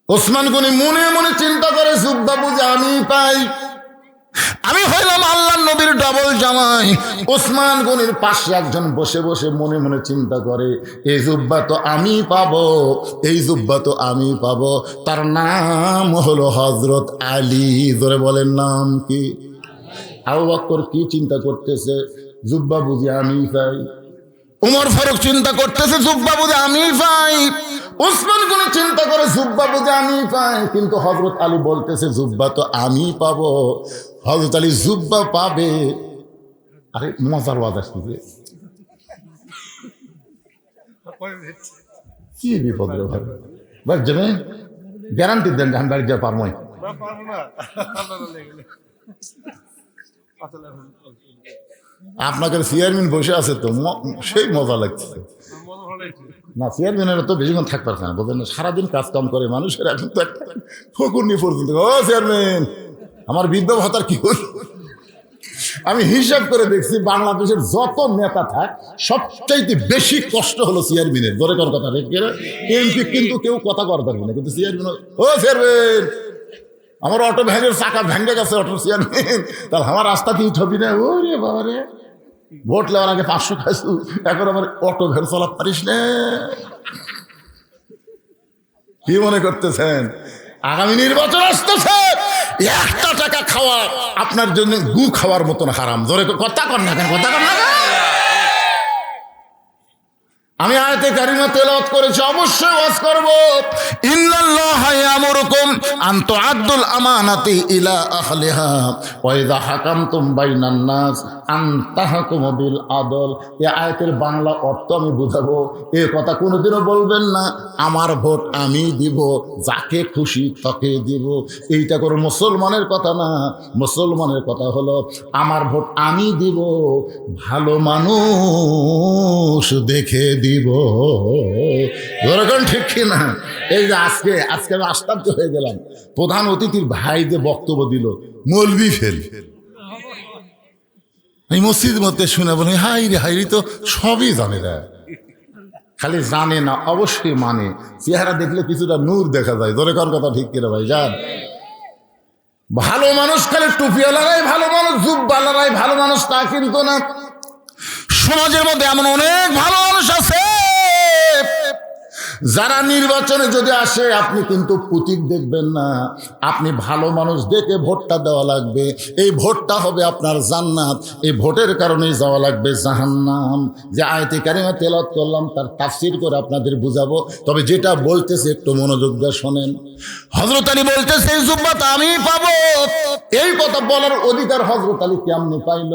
ওসমান গনি মনে মনে চিন্তা করে, জুব্বা বুঝে আমি পাই, আমি হইলাম আল্লাহর নবীর ডবল জামাই। ওসমান গনির পাশে একজন বসে বসে মনে মনে চিন্তা করে, এই জুব্বা তো আমি পাবো, এই জুব্বা তো আমি পাবো। তার নাম হলো হযরত আলী। ধরে বলেন নাম কি? আবু বকর কি চিন্তা করতেছে? জুব্বা বুঝি আমি পাই। উমর ফারুক চিন্তা করতেছে, জুব্বা বুঝে আমি পাই। উসমান গনি চিন্তা করে, জুব্বা বুঝে আমি পাই। কিন্তু হযরত আলী বলতেছে, জুব্বা তো আমি পাবো। হযরত আলী জুব্বা পাবে। আরে মজার ওয়াজ আসছে, কি বিপদ রে ভাই। বাড়ি যাবে, গ্যারান্টি দেন যে আমি বাড়ি যা পারবো। আপনাদের চেয়ারম্যান বসে আছে তো, সেই মজা লাগছে না। চেয়ারম্যানেরা তো বেশিক্ষণ থাকতে পারছে না, বলছেন সারাদিন কাজ কাম করে মানুষের, এখন তো একটা ফকুর নিয়ে পর্যন্ত। ও চেয়ারম্যান, আমার বৃদ্ধ ভাতার কি হল? আমি হিসাব করে দেখছি, বাংলাদেশের যত নেতা থাক সবচাইতে বেশি কষ্ট হলো চেয়ারম্যানের। ধরে কর কথা এমপি কিন্তু কেউ কথা কর পারবে না, কিন্তু চেয়ারম্যান, ও চেয়ারম্যান আমার অটো ভ্যানের চাকা ভেঙে গেছে, অটো চেয়ারম্যান, তাহলে আমার রাস্তা দিয়ে ছবি না। ও রে বাবা রে, ভোট নেওয়ার আগে 500 খাইছু, এখন আমার অটো ভ্যান চালাতে পারিস না। কি মনে করতেছেন? আগামী নির্বাচন আসতেছে, একটা টাকা খাওয়া আপনার জন্য গু খাওয়ার মতন হারাম। ধরে কথা কর না কেন, কথা কর না। আমি আয়াতে কারিমা তেলাওয়াত করেছি, অবশ্যই ওয়াজ করব। ইন্নাল্লাহা ইয়ামুরুকুম আন তুআদ্দুল আমানাতি ইলা আহলিহা ওয়া ইযা হাকামতুম বাইনান নাস আন তাহকুমু বিল আদল। এই আয়াতের বাংলা অর্থ আমি বুঝাবো। এই কথা কোনোদিনও বলবেন না আমার ভোট আমি দিব, যাকে খুশি তাকে দিব। এইটা কোনো মুসলমানের কথা না। মুসলমানের কথা হলো আমার ভোট আমি দিব, ভালো মানুষ দেখে দিব। ওরকম ঠিক কিনা? এই যে আজকে আমি আশ্চর্য হয়ে গেলাম, প্রধান অতিথির ভাই যে বক্তব্য দিল, মৌলবি ফেল। এই মসজিদ মধ্যে শুনে বলে, হাইরি তো সবই জানে না, খালি জানে না, অবশ্যই মানে। চেহারা দেখলে কিছুটা নূর দেখা যায়। ধরে কার কথা ঠিক কিনা ভাই? যান, ভালো মানুষ খালি টুপিওয়ালারাই ভালো মানুষ, জুব্বালারাই ভালো মানুষ তা কিন্তু না। সমাজের মধ্যে এমন অনেক ভালো মানুষ আছে যারা নির্বাচনে যদি আসে, আপনি কিন্তু প্রতীক দেখবেন না, আপনি ভালো মানুষ দেখে ভোটটা দেওয়া লাগবে। এই ভোটটা হবে আপনার জান্নাত, এই ভোটের কারণেই যাওয়া লাগবে জাহান্নাম। যে আয়াতে কারিমা তেলাওয়াত করলাম তার তাফসীর করে আপনাদের বুঝাবো, তবে যেটা বলতেছে একটু মনোযোগ দিয়ে শোনেন। হযরত আলী বলতেছে, এই জুব্বাত আমি পাবো। এই কথা বলার অধিকার হযরত আলী কেমনে পাইল?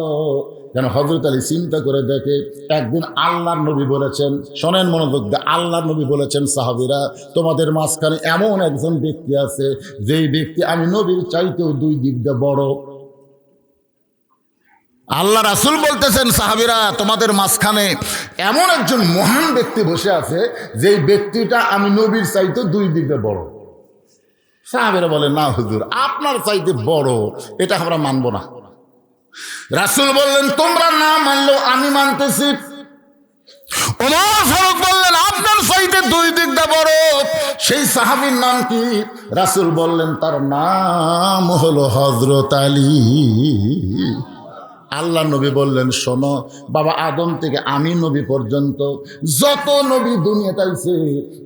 কেন হযরত আলী চিন্তা করে দেখে, একদিন আল্লাহর নবী বলেছেন, শোনেন মনোযোগ দিয়ে, আল্লাহর নবী বলেছেন, সাহাবীরা তোমাদের মাঝখানে এমন একজন ব্যক্তি আছে যেই ব্যক্তি আমি নবীর চাইতেও 2 দিক দিয়ে বড়। আল্লাহ রাসূল বলতেছেন, সাহাবীরা তোমাদের মাঝখানে এমন একজন মহান ব্যক্তি বসে আছে যেই ব্যক্তিটা আমি নবীর চাইতে 2 দিক দিয়ে বড়। সাহাবীরা বলে, না হুজুর, আপনার চাইতে বড় এটা আমরা মানব না। রাসূল বললেন, তোমরা না মানলেও আমি মানতেছি। ওমর ফারুক বললেন, আপনার চাইতে 2 দিক দিয়ে বড়। সেই সাহাবীর নাম কি? রাসূল বললেন, তার নাম হলো হযরত আলী। আল্লাহ নবী বললেন, শোনো বাবা, আদম থেকে আমি নবী পর্যন্ত যত নবী দুনিয়াতে আইছে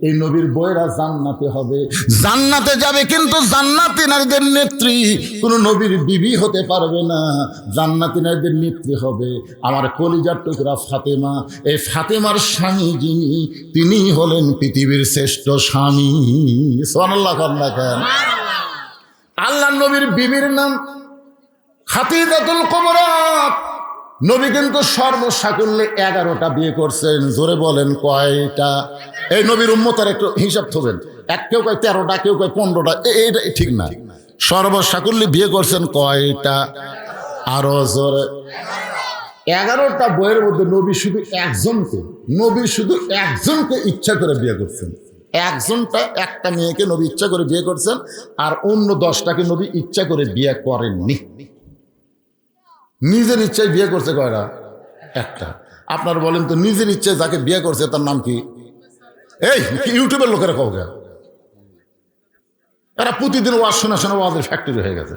এই নবীর বইরা জান্নাতে হবে, জান্নাতে যাবে, কিন্তু জান্নাতি নারীদের নেত্রী কোনো নবীর বিবি হতে পারবে না। জান্নাতি নারীদের নেত্রী হবে আমার কলিজার টুকরা ফাতেমা। এই ফাতেমার স্বামী যিনি, তিনি হলেন পৃথিবীর শ্রেষ্ঠ স্বামী। সুবহানাল্লাহ কন্যা কেন? আল্লাহ নবীর বিবির নাম খাদিজাতুল কুবরা। নবী কিন্তু সর্বসাকুল্যে 11টা বিয়ে করছেন। জোরে বলেন কয়টা? এই নবীর উম্মতের একটু হিসাব থবেন, কেউ কয় 13টা, কেউ কয় 15টা, এটা ঠিক না। সর্বসাকুল্যে বিয়ে করছেন কয়টা? আরো জোরে। 11টা বইয়ের মধ্যে নবী শুধু একজনকে ইচ্ছা করে বিয়ে করছেন। একটা মেয়েকে নবী ইচ্ছা করে বিয়ে করছেন, আর অন্য 10টাকে নবী ইচ্ছা করে বিয়ে করেননি। নিজের ইচ্ছায় বিয়ে করছে কয়টা? একটা। আপনার বলেন তো, নিজের ইচ্ছায় যাকে বিয়ে করছে তার নাম কি? এই ইউটিউবের লোকেরা কও গে, এরা প্রতিদিন ওয়াজ শোনা ওয়াজের ফ্যাক্টরি হয়ে গেছে।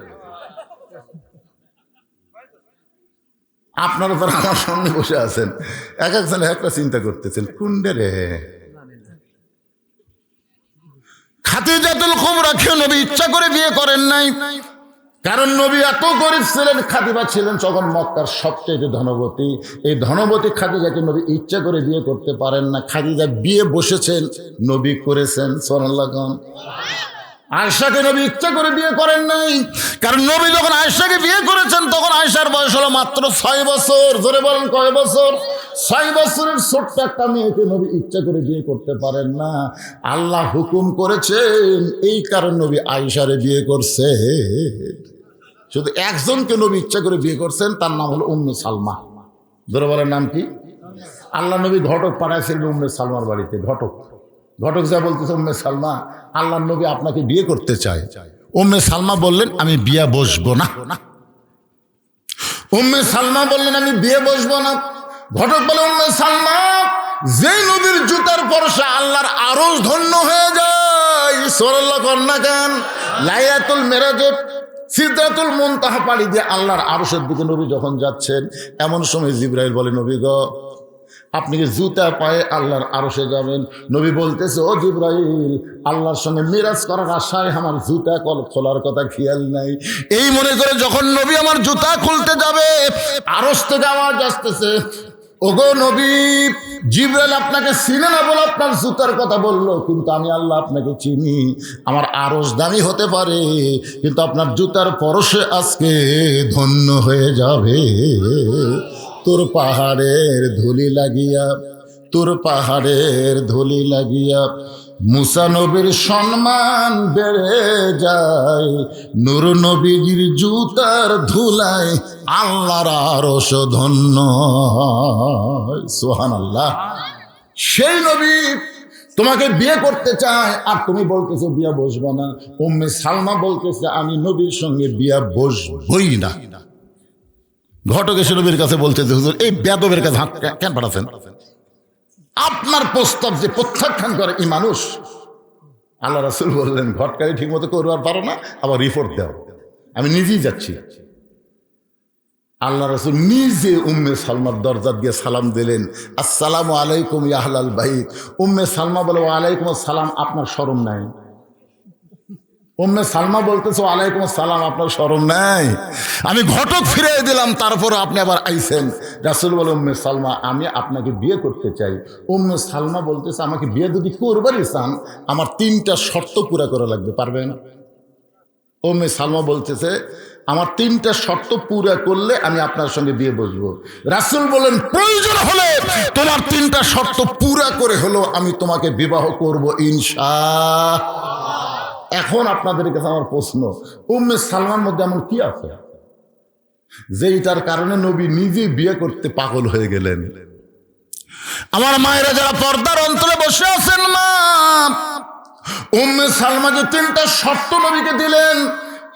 আপনারা তারা আমার সামনে বসে আছেন, এক একজন একটা চিন্তা করতেছেন, কুন্ডে রে। খাদিজাতুল কুবরাকে নবী ইচ্ছা করে বিয়ে করেন নাই, কারণ নবী এত গরিব ছিলেন। খাদিজা ছিলেন তখন মক্কার সবচেয়ে ধনবতী। এই ধনবতী খাদিজাকে নবী ইচ্ছা করে বিয়ে করতে পারেন না। খাদিজা বিয়ে বসেছেন, নবী করেছেন। সুবহানাল্লাহ। আয়েশাকে নবী ইচ্ছা করে বিয়ে করেন নাই, কারণ নবী যখন আয়েশাকে বিয়ে করেছেন তখন আয়েশার বয়স হলো মাত্র 6 বছর। জোরে বলেন কয় বছর? 6 বছরের ছোট্ট একটা মেয়েকে নবী ইচ্ছা করে বিয়ে করতে পারেন না। আল্লাহ হুকুম করেছেন, এই কারণ নবী আয়েশারে বিয়ে করছে। শুধু একজনকে নবী ইচ্ছা করে বিয়ে করছেন, তার নাম হলো উম্মে সালমা। জোরে বলেন নাম কি? আল্লাহ নবী ঘটক পাঠাইছিলেন উম্মে সালমার বাড়িতে। ঘটক যা বলতেছে, উম্মে সালমা, আল্লাহ নবী আপনাকে বিয়ে করতে চায়। উম্মে সালমা বললেন, আমি বিয়ে বসবো না। উম্মে সালমা বললেন, আমি বিয়ে বসবো না। ঘটক বলে, উম্মে সালমা, যেই নবীর জুতার পরশে আল্লাহর আরশ ধন্য হয়ে যায়। সুবহানাল্লাহ কন্যা কেন? লাইলাতুল মেরাজে সিদরাতুল মুনতাহা পাড়ি দিয়ে আল্লাহর আরশের দিকে নবী যখন যাচ্ছেন, এমন সময় জিবরাইল বলে, নবী গো, আপনি কি জুতা পায়ে আল্লাহর আরশে যাবেন? নবী বলতেছে, ও জিবরাইল, আল্লাহর সঙ্গে মিরাজ করার আশায় আমার জুতা খোলার কথা খেয়াল নাই। এই মনে করে যখন নবী আমার জুতা খুলতে যাবে, আরশ থেকে আওয়াজ আসতেছে, ওগো নবী, জিবরাইল আপনাকে চিনে না বলে আপনার জুতার কথা বললো, কিন্তু আমি আল্লাহ আপনাকে চিনি। আমার আরশ দামি হতে পারে, কিন্তু আপনার জুতার পরশে আজকে ধন্য হয়ে যাবে। তোর পাহাড়ের ধুলি লাগিয়া মুসা নবীর সম্মান বেড়ে যায়, নূর নবীর জুতার ধুলায় আল্লাহর আরশ ধন্য হয়। সুবহানাল্লাহ। সেই নবী তোমাকে বিয়ে করতে চায়, আর তুমি বলতেছো বিয়ে বসবো না। উম্মে সালমা বলতেছে, আমি নবীর সঙ্গে বিয়ে বসবই না। ঘটক এসে নবীর কাছে বলছে, হুজুর, এই বেদবের কাছে হাত কেন পাঠাচ্ছেন? আপনার প্রস্তাব যে প্রত্যাখ্যান করে এই মানুষ। আল্লাহ রাসূল বললেন, ঘটকারি ঠিক মতো করবার পারো না, আবার রিপোর্ট দাও, আমি নিজেই যাচ্ছি। আল্লাহ রাসূল নিজে উম্মে সালমার দরজা দিয়ে সালাম দিলেন, আসসালামু আলাইকুম ইয়া আহলাল বাইত। উম্মে সালমা বলে, ওয়ালাইকুম আসসালাম, আপনার শরম নাই? উম্মে সালমা বলতেছে, ওয়ালাইকুম আসসালাম, আপনার শরম নাই? আমি ঘটক ফিরিয়ে দিলাম, তারপর আপনি আবার আইছেন। রাসূল বলে, উম্মে সালমা, আমি আপনাকে বিয়ে করতে চাই। উম্মে সালমা বলতেছে, আমাকে বিয়ে যদি করবারই চান, আমার 3টা শর্ত পুরা করা লাগবে, পারবেন? উম্মে সালমা বলতেছে, আমার 3টা শর্ত পুরা করলে আমি আপনার সঙ্গে বিয়ে বসবো। রাসূল বলেন প্রয়োজন হলে তোমার 3টা শর্ত পুরা করে হলো আমি তোমাকে বিবাহ করব ইনশাআল্লাহ। এখন আপনাদের কাছে আমার প্রশ্ন, উম্মে সালমার মধ্যে এমন কি আছে যেটার কারণে নবী নিজে বিয়ে করতে পাগল হয়ে গেলেন? আমার মায়েরা যারা পর্দার অন্তরে বসে আছেন, মা উম্মে সালমা যে 3টা শর্ত নবীকে দিলেন,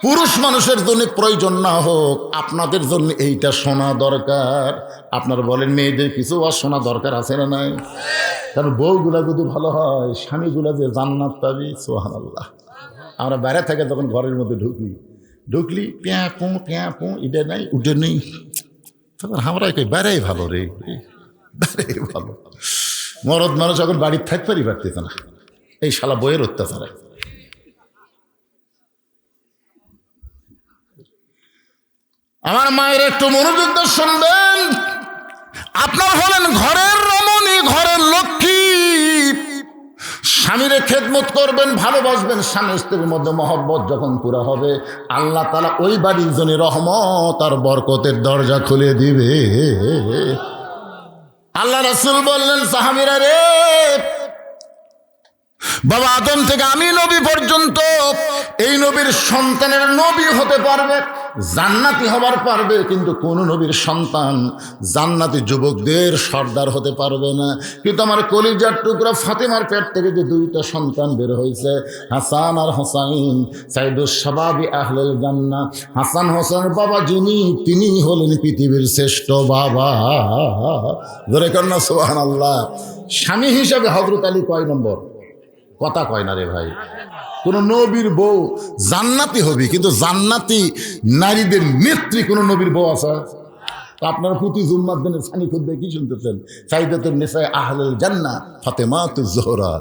পুরুষ মানুষের জন্য প্রয়োজন না হোক, আপনাদের জন্য এইটা শোনা দরকার। আপনারা বলেন মেয়েদের কিছু আর শোনা দরকার আছে না নাই? কারণ বউগুলা যদি ভালো হয়, স্বামীগুলা যে জান্নাত পাবি, সুবহানাল্লাহ। আমরা বাইরে থেকে যখন ঘরের মধ্যে ঢুকলি প্যাঁ পো এটা নাই উঠে নেই, তখন আমরা কই বাইরেই ভালো রে, বাইরেই ভালো। মরদ মানুষ এখন বাড়ির থাকতে পারতেছে না, এই শালা বইয়ের অত্যাচারে। আমার মায়ের একটু মনোযোগ দিয়ে শুনবেন। আপনার হলেন ঘরের রমণী, ঘরের লক্ষ্মী। স্বামীরে খেদমত করবেন, ভালোবাসবেন। স্বামী স্ত্রীর মধ্যে মহব্বত যখন পুরা হবে, আল্লাহ তাআলা ওই বাড়ির জন্য রহমত আর বরকতের দরজা খুলে দিবে। আল্লাহ রাসূল বললেন, সাহাবীরা রে, বাবা আদম থেকে আমি নবী পর্যন্ত এই নবীর সন্তানের নবী হতে পারবে, জান্নাতি হবার পারবে, কিন্তু কোন নবীর সন্তান জান্নাতি যুবকদের সর্দার হতে পারবে না। কিন্তু আমার কলিজার টুকরা ফাতেমার পেট থেকে যে 2টা সন্তান বের হয়েছে, হাসান আর হোসাইন, সাইদুস শাবাবি আহলেল জান্নাহ। হাসান হোসেনের বাবা যিনি, তিনি হলেন পৃথিবীর শ্রেষ্ঠ বাবা। ধরে কন্যা সুবহানাল্লাহ। স্বামী হিসাবে হযরত আলী কয় নম্বর? কথা কয় না রে ভাই। কোন নবীর বউ জান্নাতি হবে, কিন্তু জান্নাতি নারীদের নেত্রী কোন নবীর বউ আছে? আপনারা প্রতি জুম্মার দিনে সানি খুদ্ে কি শুনতেছেন? সাইদাতুন নিসা আহলুল জান্নাহ ফাতেমাতুজ জোহরা।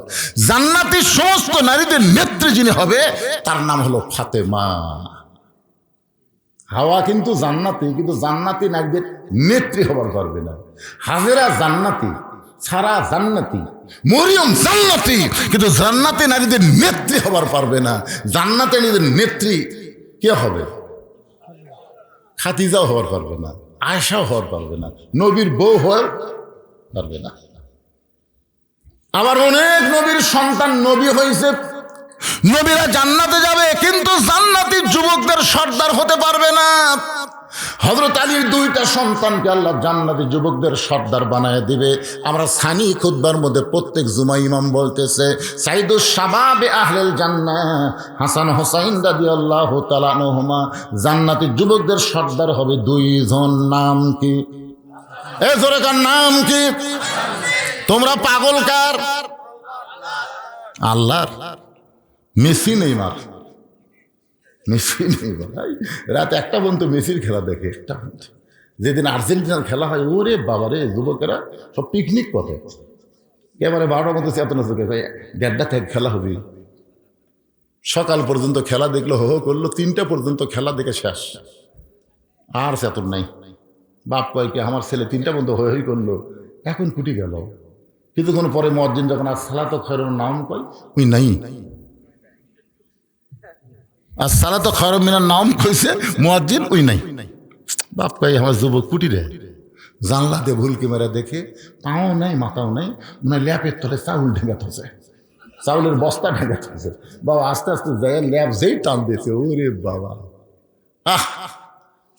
জান্নাতি সমস্ত নারীদের নেত্রী যিনি হবে তার নাম হলো ফাতেমা। হাওয়া কিন্তু জান্নাতি, কিন্তু জান্নাতি নারীদের নেত্রী হবার পারবে না। হাজেরা জান্নাতি, সারা জান্নাতি, মরিয়ম জান্নাতি, কিন্তু জান্নাতি নারীদের নেত্রী হবার পারবে না। জান্নাতি নারীদের নেত্রী কে হবে? খাদিজাও হবার পারবে না, আয়েশাও হওয়ার পারবে না, নবীর বউ হওয়ার পারবে না। আবার অনেক নবীর সন্তান নবী হয়েছে, নবীরা জান্নাতে যাবে, কিন্তু জান্নাতি যুবকদের সর্দার হতে পারবে না। হযরত আলীর 2টা সন্তানকে আল্লাহ জান্নাতি যুবকদের সর্দার বানায় দিবে। আমরা সানি খুতবার মধ্যে প্রত্যেক জুমা ইমাম বলতেছে, সাইদুস শাবাবে আহলেল জান্নাহ হাসান হোসাইন রাদিয়াল্লাহু তাআলা আনহুমা জান্নাতি যুবকদের সর্দার হবে 2 জন। নাম কি? এ জোরে কার নাম কি? তোমরা পাগল কার? আল্লাহর। মেসি নেইমার, মেসি নেইমার রাত 1টা পর্যন্ত মেসির খেলা দেখে। 1টা পর্যন্ত যেদিন আর্জেন্টিনার খেলা হয়, ওরে বাবারে, যুবকেরা সব পিকনিক পথে এবারে 12টার মধ্যে চেতনা চোখে 1:30 থেকে খেলা হবে। সকাল পর্যন্ত খেলা দেখলো, হো করলো, 3টা পর্যন্ত খেলা দেখে শেষ, আর চেতন নাই। বাপ কয় কি, আমার ছেলে 3টা পর্যন্ত হই করলো, এখন কুটি গেল। কিছুক্ষণ পরে মুয়াজ্জিন যখন আসসালাতু খায়রুন নাম কয়, ওই নাই। আসসালাতু খায়রুম মিনান নাম কইছে, মুয়াজ্জিন ওই নাই। বাপ কয় আমার যুবক কুটি রে, জানলা দিয়ে ভুলকি মেরে দেখে পাও নাই, মাথাও নাই, মানে ল্যাপের তলে চাউল ঢেঙ্গা থাকছে, চাউলের বস্তা ঢেঙ্গা থাকছে। বাবা আস্তে আস্তে যায়, ল্যাপ যেই টান দিয়েছে, ওরে বাবা।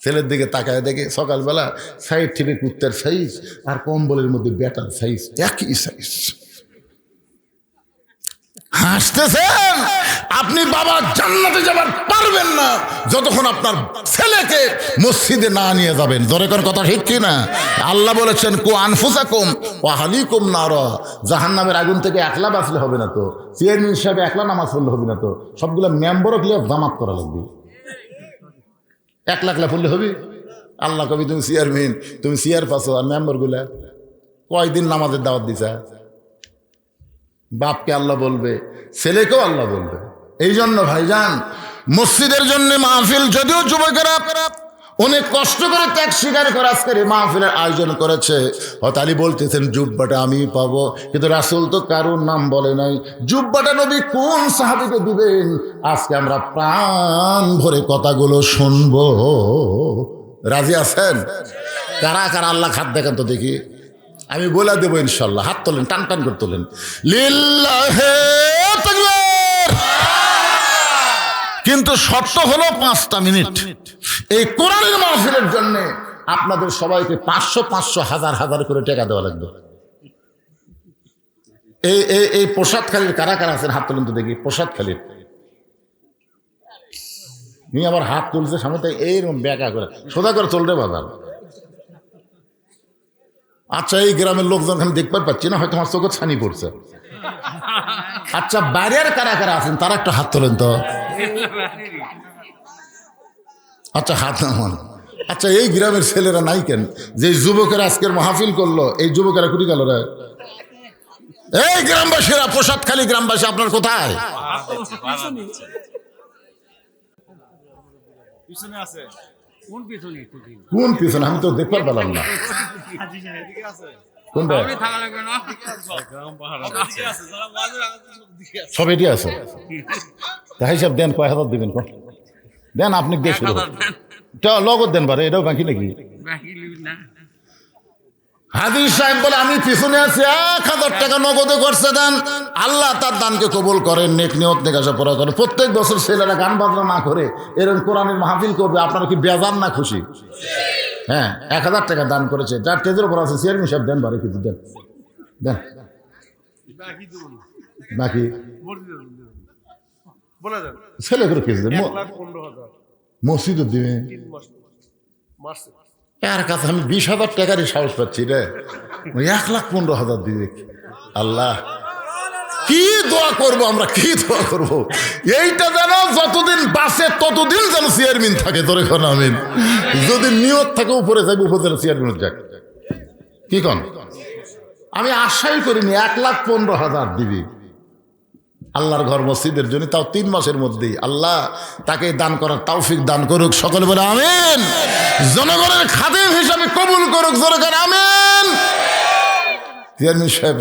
ছেলের দিকে তাকায় দেখে সকালবেলা সাইড থেকে কুত্তার সাইজ আর কম্বলের মধ্যে ব্যাটার সাইজ একই সাইজ। হাসতেছেন আপনি, বাবা জান্নাতে যাবার পারবেন না যতক্ষণ আপনার ছেলেকে মসজিদে না নিয়ে যাবেন। ধরে কোন কথা ঠিক কি না? আল্লাহ বলেছেন, কু আনফুসাকুম ওয়া আহলিকুম নারা। জাহান্নামের আগুন থেকে একলা বাঁচলে হবে না তো, চেয়ারম্যান হিসাবে একলা নামাজ পড়লে হবে না তো, সবগুলো মেম্বারও ক্লিয়ার জামাত করা লাগবে। 1 লাখ পড়লে হবে? আল্লাহ কবি তুমি চেয়ারম্যান, তুমি চেয়ার পাচ্ছ, আর মেম্বারগুলা কয়দিন নামাজের দাওয়াত দিছা? বাপকে আল্লাহ বলবে, ছেলেকেও আল্লাহ বলবে। এই জন্য ভাইজান, মসজিদের জন্য মাহফিল, যদিও যুবকেরা অনেক কষ্ট করে ত্যাগ স্বীকার করে আজকের এই মাহফিলের আয়োজন করেছে। হয়তো আলী বলতেছেন জুব্বাটা আমি পাবো, কিন্তু রাসূল তো কারোর নাম বলে নাই। জুব্বাটা নবী কোন সাহাবীকে দিবেন? আজকে আমরা প্রাণ ভরে কথাগুলো শুনবো। রাজি আছেন? কারা কারা আল্লাহ হাত দেখেন তো দেখি, আমি বলে দেবো ইনশাল্লাহ। হাত তোলেন, টান টান করে তোলেন। লিল্লাহে তাকবীর। কিন্তু শর্ত হলো 5টা মিনিট। এই কোরআনের মাহফিলের জন্য আপনাদের সবাইকে 500 500 হাজার হাজার করে টাকা দেওয়া লাগবে। এই প্রসাদখালীর কারা কারা আছেন হাত তুলেন তো দেখি। প্রসাদখালীর নিয়ে আবার হাত তুলছে সামনে, তাই এইরকম ব্যাকা করে সোজা করে চলবে বাজার। আচ্ছা, এই গ্রামের লোকজন আমি দেখতে পাচ্ছি না, হয়তো আমার চোখে ছানি পড়ছে। আচ্ছা, বাইরের কারা কারা আছেন তারা একটা হাত তোলেন তো। আচ্ছা, হাত নামান। আচ্ছা, এই গ্রামের ছেলেরা নাই কেন? যে যুবকেরা আজকের মাহফিল করলো, এই যুবকেরা কুটি গেল রে? এই গ্রামবাসীরা, প্রসাদখালী গ্রামবাসী, আপনার কোথায়? পিছনে আছে। কোন পিছনে? আমি তো দেখতে পেলাম না। কোনটা? সব এটি আছে। তাই সব দেন, কয় হাজার দিবেন? দেন, আপনি দিয়ে শুরু লগত দেন পারে, এটাও বাকি নাকি? হাজির সাহেব বলে আমি পিছনে আছি, 1000 টাকা নগদে করছে দেন। আল্লাহ তার দানকে কবুল করেন, নেক নিয়ত নেকাশা পড়া করেন। প্রত্যেক বছর ছেলেরা গান বাজনা না করে এরকম কোরআনের মাহফিল করবে, আপনারা কি বেজান না খুশি? হ্যাঁ, 1000 টাকা দান করেছে। যার তেজের উপর আছে চেয়ারম্যান সাহেব দেন বারে কিছু দেন, দেন বাকি ছেলে করে কিছু দেন। মসজিদও দিবে। এর কাছে আমি 20,000 টাকারই সাহস পাচ্ছি রে। 1,15,000 দিবে। আল্লাহ, কি দোয়া করবো আমরা, কি দোয়া করবো? এইটা যেন যতদিন বাঁচে ততদিন যেন চেয়ারম্যান থাকে। তোর এখন আমিন। যদি নিয়ত থাকে উপরে যাবে, উপরে যেন চেয়ারম্যান যাক। কি কন? আমি আশাই করিনি 1,15,000 দিবি আল্লাহর ঘর মসজিদের জন্য, তাও 3 মাসের মধ্যেই। আল্লাহ তাকে দান করার তৌফিক দান করুক। সকলে বলে আমিন। জনগণের খাদেম হিসাবে কবুল করুক। জোরে করে আমিন। চেয়ারম্যান সাহেব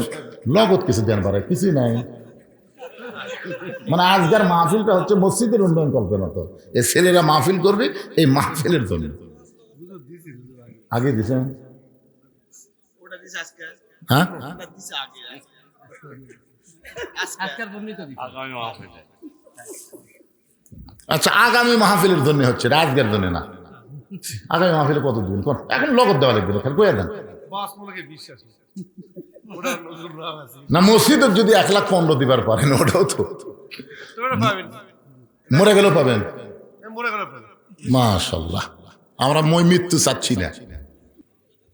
নগদ কিছু দেন পারে, কিছুই নাই। মানে আজকের মাহফিলটা হচ্ছে মসজিদের উন্নয়ন কল্পনা। তো এই ছেলেরা মাহফিল করবে এই মাহফিলের জন্য। আগে দিছে, হ্যাঁ, আচ্ছা, আগামী মাহফিলের জন্য হচ্ছে, আজকের জন্য না। আগামী মাহফিলে কত দিবেন? এখন লগত দেওয়া লাগবে না, খালি কয়ে দেন না। মসজিদের যদি 1,15,000 দিবার পারেন, ওটাও তো মরে গেলেও পাবেন। মাশাআল্লাহ। আমরা মৃত্যু চাচ্ছি না।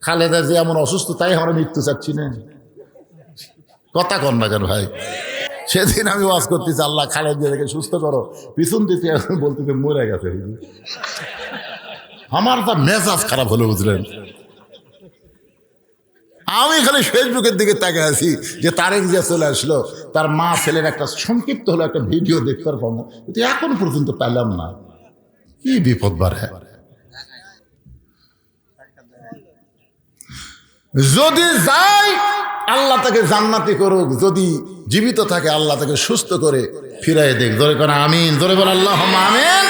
খালেদা যে এমন অসুস্থ, তাই আমরা মৃত্যু চাচ্ছি না। কথা কন না কেন ভাই? সেদিন আমি ওয়াজ করতেছি, আল্লাহ খালেদা দেখে সুস্থ করো, পিছন দিতে বলতে মরে গেছে। আমার তা মেজাজ খারাপ হলো, বুঝলেন? আমি খালি ফেসবুকের দিকে তাকে আছি যে তারেক জিয়া চলে আসলো, তার মা ছেলের একটা সংক্ষিপ্ত হলো একটা ভিডিও দেখতে পাবো, কিন্তু এখন পর্যন্ত পেলাম না। কি বিপদ বাড়ে। যদি যাই আল্লাহ তাকে জান্নাতি করুক, যদি জীবিত থাকে আল্লাহ তাকে সুস্থ করে ফিরাই দেখ। ধরে করে আমিন। ধরে বলে আল্লাহ আমিন।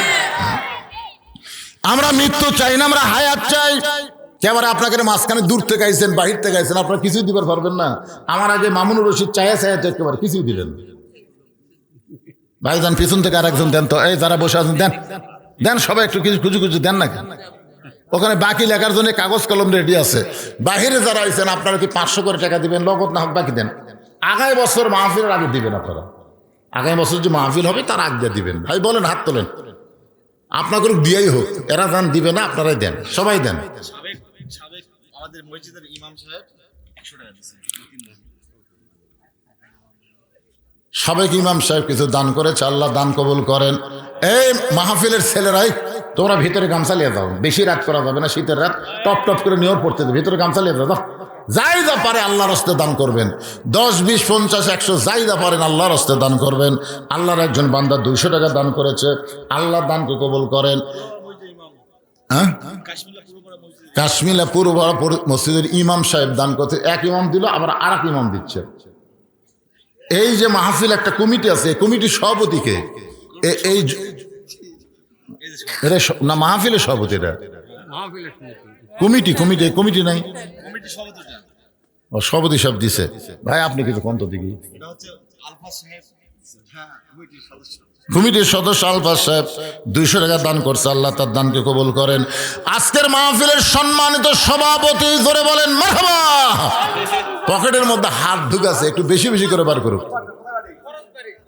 আমরা মৃত্যু চাই না, আমরা হায়াত চাই। কেমন আপনাকে মাঝখানে দূর থেকে আইছেন, বাহির থেকে আইছেন, আপনারা কিছুই দিবার পারবেন না। আমার আগে মামুনুর রশিদ চায়া একেবারে কিছুই দিলেন। ভাইজান পিছন থেকে আর একজন দেন তো। এই যারা বসে আছেন দেন, দেন সবাই একটু কিছু খুঁজে খুঁজে দেন না। ওখানে বাকি লেখার জন্য কাগজ কলম রেডি আছে। বাহিরে যারা আইছেন আপনারা কি 500 করে টাকা দিবেন, নগদ না হোক বাকি দেন। আগামী বছর মাহফিলের আগে দিবেন আপনারা। আগামী বছর যে মাহফিল হবে তার আগে দিবেন। ভাই বলেন, হাত তোলেন। আপনাদের দিয়াই হোক, এরা যান দিবে না, আপনারাই দেন, সবাই দেন। আমাদের মসজিদের ইমাম সাহেব 100 টাকা দিয়েছেন। সবাইকে ইমাম সাহেব কিছু দান করেছে, আল্লাহ দান কবুল করেন। এই মাহফিলের ছেলেরাই তোমরা ভিতরে গামছা লিয়ে যাও, বেশি রাত করা যাবে না, শীতের রাত টপ টপ করে নিয়র পড়তে দেবে, ভিতরে গামছা লিয়ে যাও। যাই যা পারে আল্লাহর হস্তে দান করবেন। 10, 20, 50, 100 যাই যা পারেন আল্লাহর হস্তে দান করবেন। আল্লাহর একজন বান্দা 200 টাকা দান করেছে, আল্লাহ দানকে কবুল করেন। হ্যাঁ, কাশ্মীরা পুরো পড়া মসজিদ কাশ্মীরা পূর্ব মসজিদের ইমাম সাহেব দান করতে, এক ইমাম দিল আবার আর এক ইমাম দিচ্ছে। এই যে মাহফিল একটা কমিটি আছে, এই কমিটির সভাপতিকে এই এই যে এটা না মাহফিলের সভাপতি, এটা মাহফিলের কমিটি কমিটি কমিটি নাই, কমিটির সভাপতিটা ও সভাপতি সব দিছে। ভাই আপনি কিছু কন্ত দিকে এটা হচ্ছে আলফা সাহেব, হ্যাঁ কমিটির সদস্য। কমিটির সদস্য আলফাজ সাহেব 200 টাকা দান করছে, আল্লাহ তার দানকে কবুল করেন। আজকের মাহফিলের সম্মানিত সভাপতি ধরে বলেন মারহাবা। পকেটের মধ্যে হাত ঢুকাছে, একটু বেশি বেশি করে বার করুক।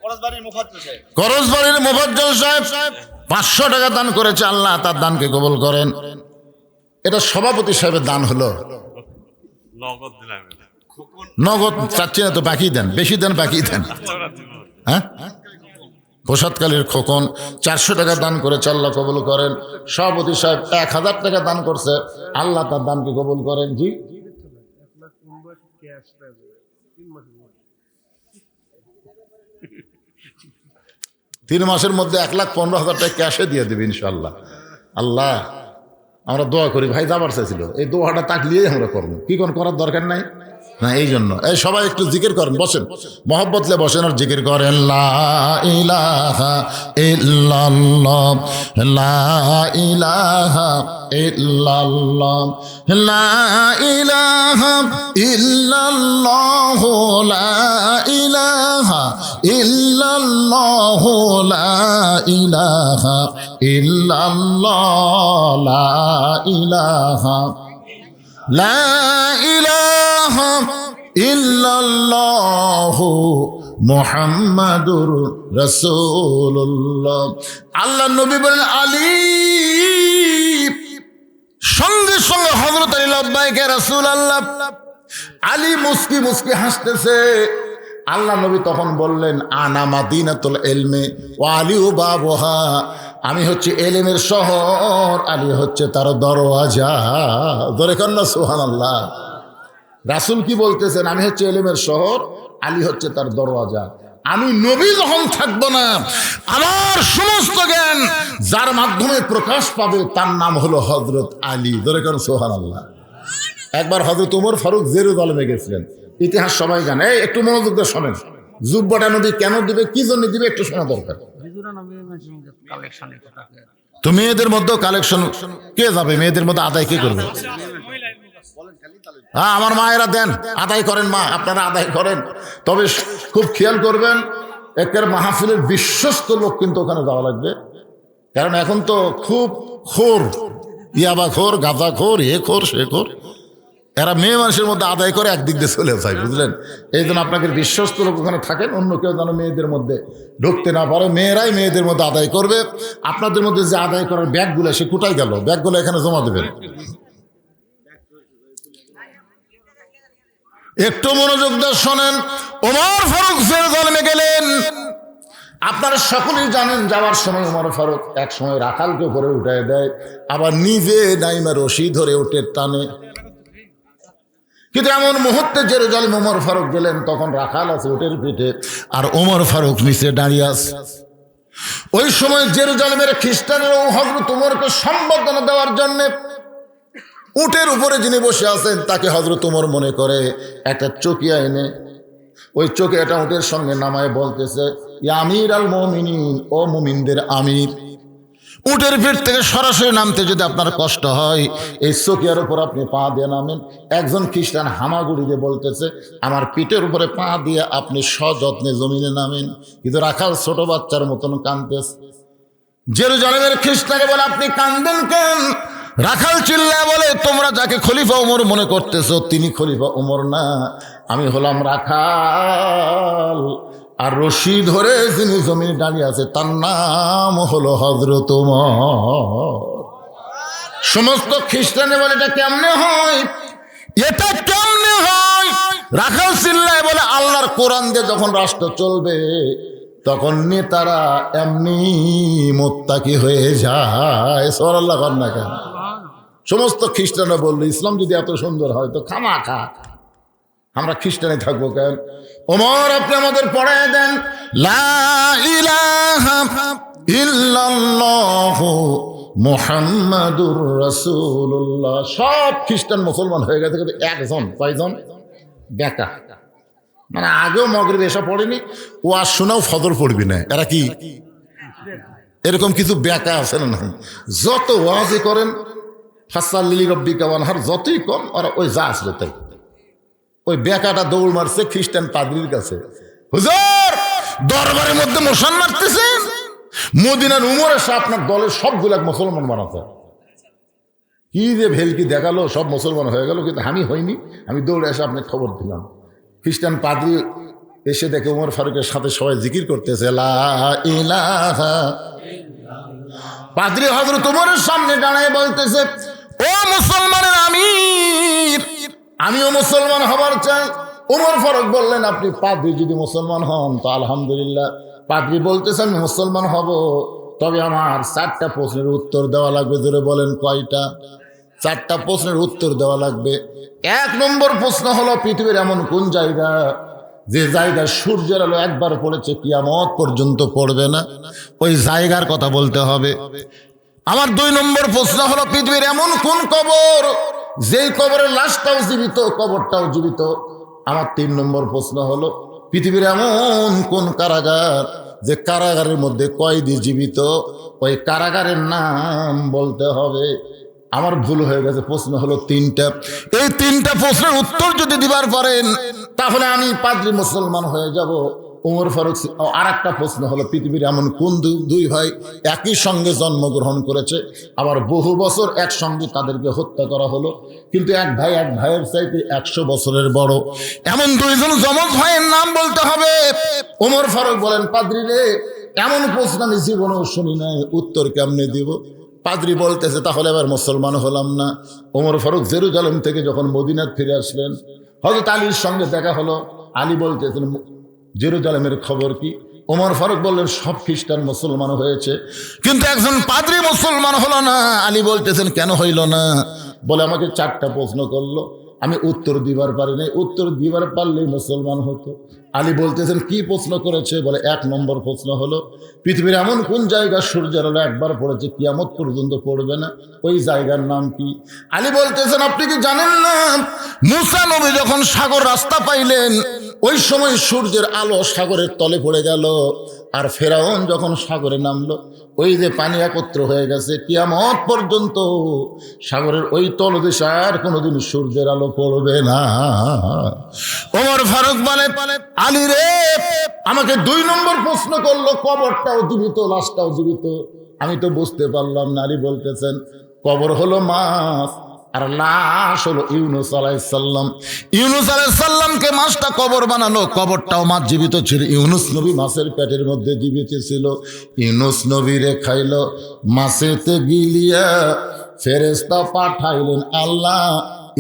করজবাড়ির মুফাজ্জল সাহেব, করজবাড়ির মোফাজ্জল সাহেব 500 টাকা দান করেছে, আল্লাহ তার দানকে কবুল করেন। এটা সভাপতি সাহেবের দান হলো। নগদ দিলাম খোকন নগদ চাচ্ছি না তো, বাকি দেন, বেশি দেন, বাকি দেন। হ্যাঁ, প্রসাদকালীর খোকন 400 টাকা দান করেছে, আল্লাহ কবুল করেন। সভাপতি সাহেব 1000 টাকা দান করছে, আল্লাহ তার দানকে কবুল করেন। জি, 3 মাসের মধ্যে 1,15,000 টাকা ক্যাশে দিয়ে দেবে ইনশাল্লাহ। আল্লাহ আমরা দোয়া করি, ভাই যাবার চাইছিল, এই দোয়াটা তাকলিয়েই আমরা করবো, কি কোন করার দরকার নাই না। এই জন্য এই সবাই একটু জিকির করেন, বসেন মহব্বতলে বসেন আর জিকির করেন। লা ইলাহা ইল্লাল্লাহ, লা ইলাহা ইল্লাল্লাহ, লা ইলাহা ইল্লাল্লাহ, লা ইলাহা ইল্লাল্লাহ, লা ইলাহা ইল্লাল্লাহ, লা ইলাহা লা ইলাহা ইল্লাল্লাহু মুহাম্মাদুর রাসূলুল্লাহ। আল্লাহ নবী বলেন আলী, সঙ্গে সঙ্গে হযরত আলী লাব্বাইক রাসূলুল্লাহ। আলী মুস্কি মুস্কি হাসতেছে। আল্লাহ নবী তখন বললেন আনা মাদিনাতুল ইলমি ওয়া আলী বাবুহা, আমি হচ্ছে এলেমের শহর, আলী হচ্ছে তার দরওয়াজা। ধরে কর না সুবহানাল্লাহ। রাসূল কি বলতেছেন? আমি হচ্ছে এলেমের শহর, আলী হচ্ছে তার দরওয়াজা। আমি নবী যখন থাকবো না, আমার সমস্ত জ্ঞান যার মাধ্যমে প্রকাশ পাবে তার নাম হলো হযরত আলী। ধরে কর সুবহানাল্লাহ। একবার হযরত ওমর ফারুক জেরুজালেমে গেছিলেন, ইতিহাস সবাই জানে। এই একটু মনোযোগ দিয়ে শোনেন, জুব্বাটা নবী কেন দিবে, কি জন্য দিবে, একটু শোনা দরকার। তো মেয়েদের মধ্যেও কালেকশন কে যাবে? মেয়েদের মধ্যে আদায় কে করবে? হ্যাঁ, আমার মায়েরা দেন, আদায় করেন, মা আপনারা আদায় করেন। তবে খুব খেয়াল করবেন, একের মাহফিলের বিশ্বস্ত লোক কিন্তু ওখানে যাওয়া লাগবে। কারণ এখন তো খুব খোর, ইয়াবা খোর, গাঁজা খোর, এ খোর, সে খোর, এরা মেয়ে মানুষের মধ্যে আদায় করে একদিক দিয়ে চলে যায়, বুঝলেন? এই জন্য আপনাকে বিশ্বস্ত লোক ওখানে থাকেন, অন্য কেউ যেন মেয়েদের মধ্যে ঢুকতে না পারে। মেয়েরাই মেয়েদের মধ্যে আদায় করবে। আপনাদের মধ্যে যে আদায় করার ব্যাগগুলো, সে কোথায় গেল? ব্যাগগুলো এখানে জমা দেবেন। একটু মনোযোগ দিয়ে শোনেন। ওমর ফারুক জেরুজালেমে গেলেন। আপনারা সকলেই জানেন, যাওয়ার সময় ওমর ফারুক এক সময় রাখালকে উপরে উঠায় দেয়, আবার নিজে নাইমা রশি ধরে উঠে টানে। কিন্তু এমন মুহূর্তে জেরুজালেম ওমর ফারুক গেলেন, তখন রাখাল আছে উটের পিঠে, আর ওমর ফারুক নিচে দাঁড়িয়ে আছে। ওই সময় জেরুজালেমের খ্রিস্টানেরা হযরত ওমরকে সম্বর্ধনা দেওয়ার জন্য উটের উপরে যিনি বসে আছেন তাকে হযরত ওমর মনে করে একটা চকিয়া এনে ওই চকিয়াটা উটের সঙ্গে নামায় বলতেছে, ইয়া আমির আল মুমিনিন, ও মুমিনদের আমির। উটের পিঠ থেকে সরাসরি নামতে যদি আপনার কষ্ট হয়, এই চকিয়ার উপর আপনি পা দিয়ে নামেন। একজন খ্রিস্টান হামাগুড়ি দিয়ে বলতেছে, আমার পিঠের উপরে পা দিয়ে আপনি সযত্নে জমিনে নামেন। কিন্তু রাখাল ছোট বাচ্চার মতন কাঁদতেছে। জেরুজালেমের খ্রিস্টানে বলে, আপনি কান্দেন কেন? রাখাল চিল্লায় বলে, তোমরা যাকে খলিফা ওমর মনে করতেছো তিনি খলিফা ওমর না, আমি হলাম রাখাল। আর রশি ধরে যিনি জমিনে দাঁড়িয়ে আছে তার নাম হলো হযরত ওমর। সমস্ত খ্রিস্টানে বলে, এটা কেমনে হয়, এটা কেমনে হয়? রাখাল চিল্লায় বলে, আল্লাহর কোরআন দিয়ে যখন রাষ্ট্র চলবে তখন নেতারা এমনি মুত্তাকি হয়ে যায়। সুবহানাল্লাহ কর না কেন? সমস্ত খ্রিস্টানরা বললো, ইসলাম যদি এত সুন্দর হয় তো খামাখা আমরা খ্রিস্টানে থাকবো কেন? ওমর আপনি আমাদের পড়ায় দেন, লা ইলাহা ইল্লাল্লাহু মুহাম্মাদুর রাসূলুল্লাহ। সব খ্রিস্টান মুসলমান হয়ে গেছে, কিন্তু একজন, কয়জন? বেকা। মানে আগেও মগরিব এসা পড়েনি, ওয়াজ শোনাও ফজর পড়বি না। এরা কি এরকম কিছু বেকা আছে না? যত ওয়াজই করেন ফাসাল্লি রব্বিকা ওয়ানহার, যতই কম ওরা ওই যা আসলে তাই। ওই বেকাটা দৌড় মারছে খ্রিস্টান পাদ্রীর কাছে, হুজুর দরবারের মধ্যে মশান মারতেছেন, মদিনার উমর এসে আপনার দলের সবগুলা মুসলমান বানাতে। কি যে ভেলকি দেখালো, সব মুসলমান হয়ে গেল, কিন্তু আমি হইনি। আমি দৌড়ে এসে আপনাকে খবর দিলাম। খ্রিস্টান পাদ্রী এসে দেখে উমর ফারুকের সাথে সবাই জিকির করতেছে, লা ইলাহা। পাদ্রী হযরত উমরের সামনে দাঁড়ায় বলতেছে, ও মুসলমানের আমির, আমিও মুসলমান হবার চাই। উমর ফারুক বললেন, আপনি পাদ্রী যদি মুসলমান হন তো আলহামদুলিল্লাহ। পাদ্রী বলতেছে, আমি মুসলমান হব, তবে আমার 4টা প্রশ্নের উত্তর দেওয়া লাগবে। জোরে বলেন, কয়টা? 4টা প্রশ্নের উত্তর দেওয়া লাগবে। 1 নম্বর প্রশ্ন হলো, পৃথিবীর এমন কোন জায়গা যে জায়গায় সূর্যের আলো একবার পড়েছে কিয়ামত পর্যন্ত পড়বে না? ওই জায়গার কথা বলতে হবে। আমার 2 নম্বর প্রশ্ন হলো, পৃথিবীর এমন কোন কবর যেই কবরের লাশটাও জীবিত, কবরটাও জীবিত। আমার 3 নম্বর প্রশ্ন হলো, পৃথিবীর এমন কোন কারাগার যে কারাগারের মধ্যে কয়েদি জীবিত, ওই কারাগারের নাম বলতে হবে। আমার ভুল হয়ে গেছে, প্রশ্ন হলো 3টা। এই 3টা প্রশ্নের উত্তর যদি দিবার পারেন তাহলে আমি পাদ্রী মুসলমান হয়ে যাব। উমর ফারুক। আর একটা প্রশ্ন হলো, পৃথিবীর এমন কোন দুই ভাই একই সঙ্গে জন্মগ্রহণ করেছে, আবার বহু বছর একসঙ্গে তাদেরকে হত্যা করা হলো, কিন্তু এক ভাইয়ের চাইতে 100 বছরের বড়। এমন 2জন যমজ ভাইয়ের নাম বলতে হবে। উমর ফারুক বলেন, পাদ্রী রে, এমন প্রশ্ন আমি জীবনেও শুনি নাই, উত্তর কেমনে দিব? পাদ্রী বলতেছে, তাহলে এবার মুসলমান হলাম না। ওমর ফারুক জেরুজালেম থেকে যখন মদিনায় ফিরে আসলেন, হযরত আলীর সঙ্গে দেখা হলো। আলী বলতেছেন, জেরুজালেমের খবর কি? ওমর ফারুক বললেন, সব খ্রিস্টান মুসলমান হয়েছে, কিন্তু একজন পাদ্রী মুসলমান হলো না। আলী বলতেছেন, কেন হইল না? বলে, আমাকে 4টা প্রশ্ন করলো, আমি উত্তর দিবার পারি নাই, উত্তর দিবার পারলেই মুসলমান হতো। আলী বলতেছেন, কি প্রশ্ন করেছে? বলে, 1 নম্বর প্রশ্ন হলো, পৃথিবীর এমন কোন জায়গা সূর্যের আলো একবার পড়েছে কিয়ামত পর্যন্ত পড়বে না, ওই জায়গার নাম কি? আলী বলতেছেন, আপনি কি জানেন না, মুসা নবী যখন সাগর রাস্তা পাইলেন, ওই সময় সূর্যের আলো সাগরের তলে পড়ে গেল, আর ফেরাউন যখন সাগরে নামলো, ওই যে পানি একত্র হয়ে গেছে, কিয়ামত পর্যন্ত সাগরের ওই তলদেশে আর কোনোদিন সূর্যের আলো পড়বে না। ওমর ফারুক বলে, আলী রে, আমাকে 2 নম্বর প্রশ্ন করলো, কবরটাও জীবিত, লাশটাও জীবিত, আমি তো বুঝতে পারলাম না। আলী বলতেছেন, কবর হলো মাছ আর লাশ হলো ইউনুস আলাইহিস সালাম। ইউনুস আলাইহিস সালামকে মাছটা কবর বানালো, কবরটাও মাছ জীবিত ছিল। ইউনুস নবী মাছের পেটের মধ্যে জীবিত ছিল। ইউনুস নবীরে খাইলো মাছেতে গিলিয়া, ফেরেশতা পাঠাইলেন আল্লাহ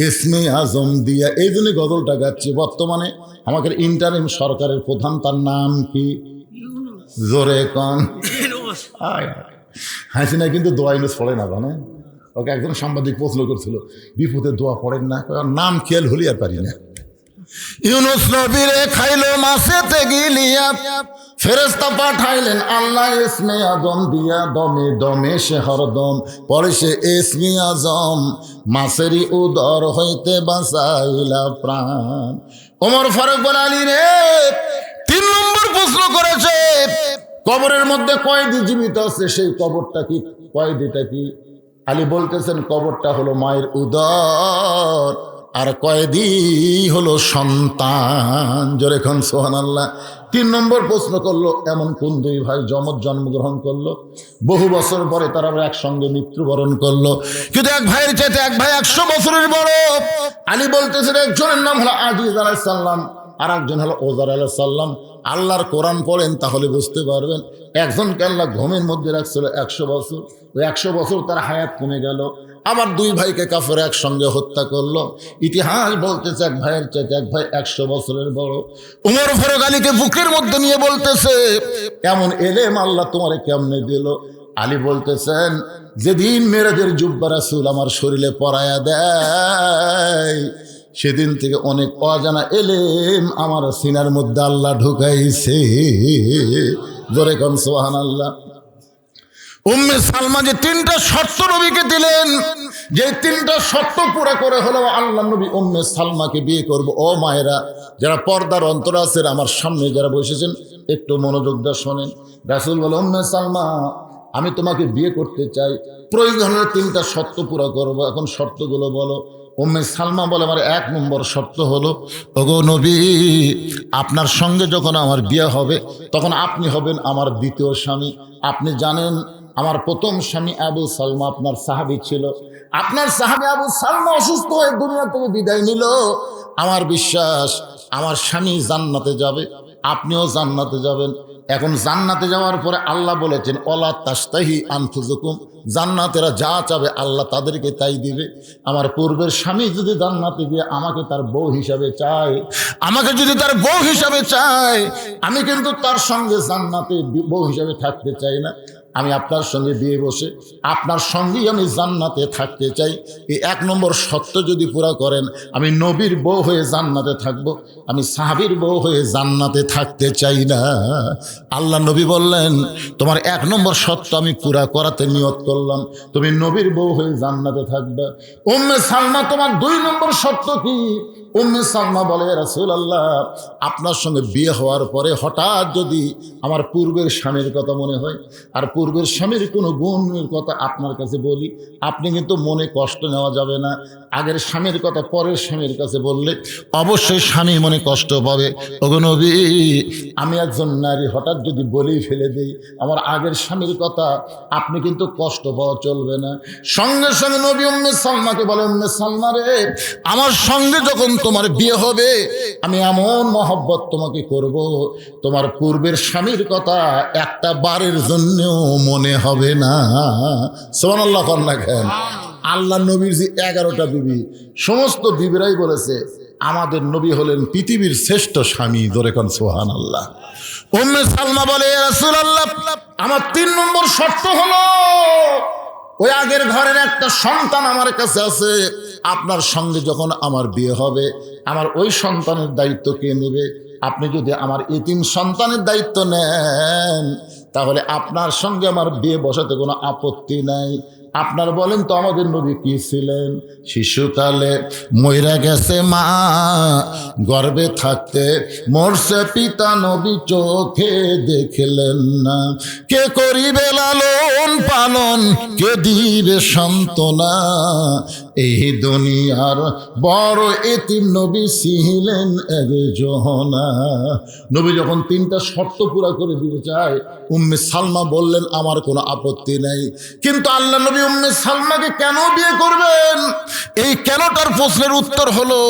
ইসমে আজম দিয়া। এই জন্য গজলটা গাচ্ছি। বর্তমানে আমাদের ইন্টারিম সরকারের প্রধান, তার নাম কি? জোরে কন। হাসিনা কিন্তু দোয়া ইউনুস পড়ে না, জানে? ওকে একজন সাংবাদিক প্রশ্ন করছিল, বিপদে দোয়া পড়েন না? নাম খেয়াল হলি আর পারি না। ইউনুস নবীরে খাইলো মাছেতে গিলিয়া, ফেরেশতা পাঠাইলেন আল্লাহ ইসমে আজম দিয়া, দমে দমে সে হরদম পরে সে ইসমে আজম, মাছেরই উদর হইতে বাঁচাইলা প্রাণ। ওমর ফারুক বলে, আলী রে, 3 নম্বর প্রশ্ন করেছে, কবরের মধ্যে কয়েদি জীবিত আছে, সেই কবরটা কি, কয়েদিটা কি? আলী বলতেছেন, কবরটা হলো মায়ের উদর, আর কয়েদি হলো সন্তান। জোরে খান সুবহানাল্লাহ। 3 নম্বর প্রশ্ন করলো, এমন কোন 2 ভাই জন্মগ্রহণ করলো, বহু বছর পরে তারা একসঙ্গে মৃত্যুবরণ করলো, কিন্তু এক ভাইয়ের চাইতে এক ভাই 100 বছরের বড়। আলী বলতেছেন, একজনের নাম হলো আজিজ আলাইহিস সালাম, আর একজন হলো ওজার আলাইহিস সালাম। আল্লাহর কোরআন পড়েন তাহলে বুঝতে পারবেন। একজনকে আল্লাহ ঘুমের মধ্যে রাখছিল 100 বছর, ওই 100 বছর তার হায়াত কমে গেল। আবার 2 ভাইকে কাফের একসঙ্গে হত্যা করলো। ইতিহাস বলতেছে, এক ভাইয়ের চাইতে এক ভাই 100 বছরের বড়। উমর ফারুক আলীকে বুকের মধ্যে নিয়ে বলতেছে, এমন এলেম আল্লাহ তোমারে কেমনে দিল? আলী বলতেছেন, যেদিন মেরাজের জুব্বা রাসূল আমার শরীরে পরায়া দেয়, সেদিন থেকে অনেক অজানা এলেম আমার সিনার মধ্যে আল্লাহ ঢুকাইছে। জোরে কোন সুবহানাল্লাহ। উম্মে সালমা যে তিনটা শর্ত নবীকে দিলেন, যে তিনটা শর্ত পুরো করে হলো আল্লাহ নবী উম্মে সালমাকে বিয়ে করব। ও মায়েরা, যারা পর্দার অন্তর আছেন, আমার সামনে যারা বসেছেন, একটু মনোযোগ দিয়ে শোনেন। রাসূল বলে, উম্মে সালমা, আমি তোমাকে বিয়ে করতে চাই, প্রয়োজনের তিনটা শর্ত পুরো করব। এখন শর্তগুলো বলো। উম্মে সালমা বলে, আমার 1 নম্বর শর্ত হলো, ওগো নবী, আপনার সঙ্গে যখন আমার বিয়ে হবে তখন আপনি হবেন আমার দ্বিতীয় স্বামী। আপনি জানেন আমার প্রথম স্বামী আবু সালমা আপনার সাহাবী ছিল। আপনার সাহাবী আবু সালমা অসুস্থ হয়ে দুনিয়া থেকে বিদায় নিল। আমার বিশ্বাস আমার স্বামী জান্নাতে যাবে, আপনিও জান্নাতে যাবেন। এখন জান্নাতে যাওয়ার পরে আল্লাহ বলেছেন, ওয়ালা তাস্তাহি আনফুসুকুম, জান্নাতেরা যা চাবে আল্লাহ তাদেরকে তাই দিবে। আমার পূর্বের স্বামী যদি জান্নাতে গিয়ে আমাকে তার বউ হিসাবে চায়, আমাকে যদি তার বউ হিসাবে চায়, আমি কিন্তু তার সঙ্গে জান্নাতে বউ হিসাবে থাকতে চাই না। আমি আপনার সঙ্গে বিয়ে বসে আপনার সঙ্গেই আমি জান্নাতে থাকতে চাই। এই 1 নম্বর শর্ত যদি পুরা করেন, আমি নবীর বউ হয়ে জান্নাতে থাকব, আমি সাহাবীর বউ হয়ে জান্নাতে থাকতে চাই না। আল্লাহ নবী বললেন, তোমার 1 নম্বর শর্ত আমি পুরা করাতে নিয়ত করলাম, তুমি নবীর বউ হয়ে জান্নাতে থাকবে। উম্মে সালমা, তোমার 2 নম্বর শর্ত কি? উম্মে সালমা বলে, রাসূলুল্লাহ, আপনার সঙ্গে বিয়ে হওয়ার পরে হঠাৎ যদি আমার পূর্বের স্বামীর কথা মনে হয়, আর পূর্বের স্বামীর কোনো গুণের কথা আপনার কাছে বলি, আপনি কিন্তু মনে কষ্ট নেওয়া যাবে না। আগের স্বামীর কথা পরের স্বামীর কাছে বললে অবশ্যই স্বামী মনে কষ্ট পাবে। ওগো নবী, আমি একজন নারী, হঠাৎ যদি বলেই ফেলে দিই আমার আগের স্বামীর কথা, আপনি কিন্তু কষ্ট পাওয়া চলবে না। সঙ্গে সঙ্গে নবী উম্মে সালমাকে বলে, উম্মে সালমা রে, আমার সঙ্গে যখন তোমার বিয়ে হবে আমি এমন মহব্বত তোমাকে করব, তোমার পূর্বের স্বামীর কথা একটা বারের জন্যও মনে হবে না। সুবহানাল্লাহ কন্যা কেন? আল্লাহ নবীর যে 11টা বিবি, সমস্ত বিবিরাই বলেছে আমাদের নবী হলেন পৃথিবীর শ্রেষ্ঠ স্বামী। ধরে কোন সুবহানাল্লাহ। উম্মে সালমা বলে, ইয়া রাসূলুল্লাহ, আমার 3 নম্বর শর্ত হলো, ওই আগের ঘরের একটা সন্তান আমার কাছে আছে, আপনার সঙ্গে যখন আমার বিয়ে হবে আমার ওই সন্তানের দায়িত্ব কে নেবে? আপনি যদি আমার এতিম সন্তানের দায়িত্ব নেন তাহলে আপনার সঙ্গে আমার বিয়ে বসাতে কোনো আপত্তি নাই। আপনার বলেন তো আমাদের নবী কি ছিলেন? শিশুকালে মইরা গেছে মা, গর্ভে থাকতে মরছে পিতা, নবী চোখে দেখলেন না। কে করিবে লালন পালন, কে দিবে সান্ত্বনা, এই দুনিয়ার বড় এতিম নবী ছিলেন একজনা। নবী যখন 3টা শর্ত পুরা করে দিতে চায়, উম্মে সালমা বললেন আমার কোনো আপত্তি নাই। কিন্তু আল্লাহ নবী উম্মে সালমাকে কেন বিয়ে করবেন? এই কেনটার প্রশ্নের উত্তর হলো,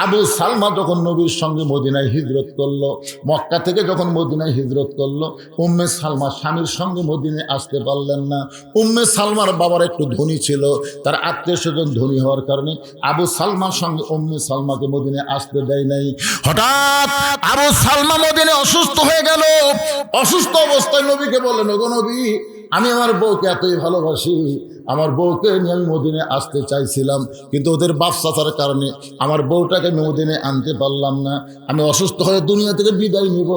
আবু সালমা যখন নবীর সঙ্গে মদিনায় হিজরত করলো, মক্কা থেকে যখন মদিনায় হিজরত করলো, উম্মে সালমা স্বামীর সঙ্গে মদিনায় আসতে পারলেন না। উম্মে সালমার বাবার একটু ধনী ছিল, তার আত্মীয় স্বজন ধনী হওয়ার কারণে আবু সালমার সঙ্গে উম্মে সালমাকে মদিনায় আসতে দেয় নাই। হঠাৎ আবু সালমা মদিনায় অসুস্থ হয়ে গেল। অসুস্থ অবস্থায় নবীকে বললেন, ওগো নবী, আমি আমার বউকে এতই ভালোবাসি, আমার বউকে নিয়ে আমি মদিনায় আসতে চাইছিলাম, কিন্তু ওদের বাচ্চার কারণে আমার বউটাকে মদিনায় আনতে পারলাম না। আমি অসুস্থ হয়ে দুনিয়া থেকে বিদায় নিব,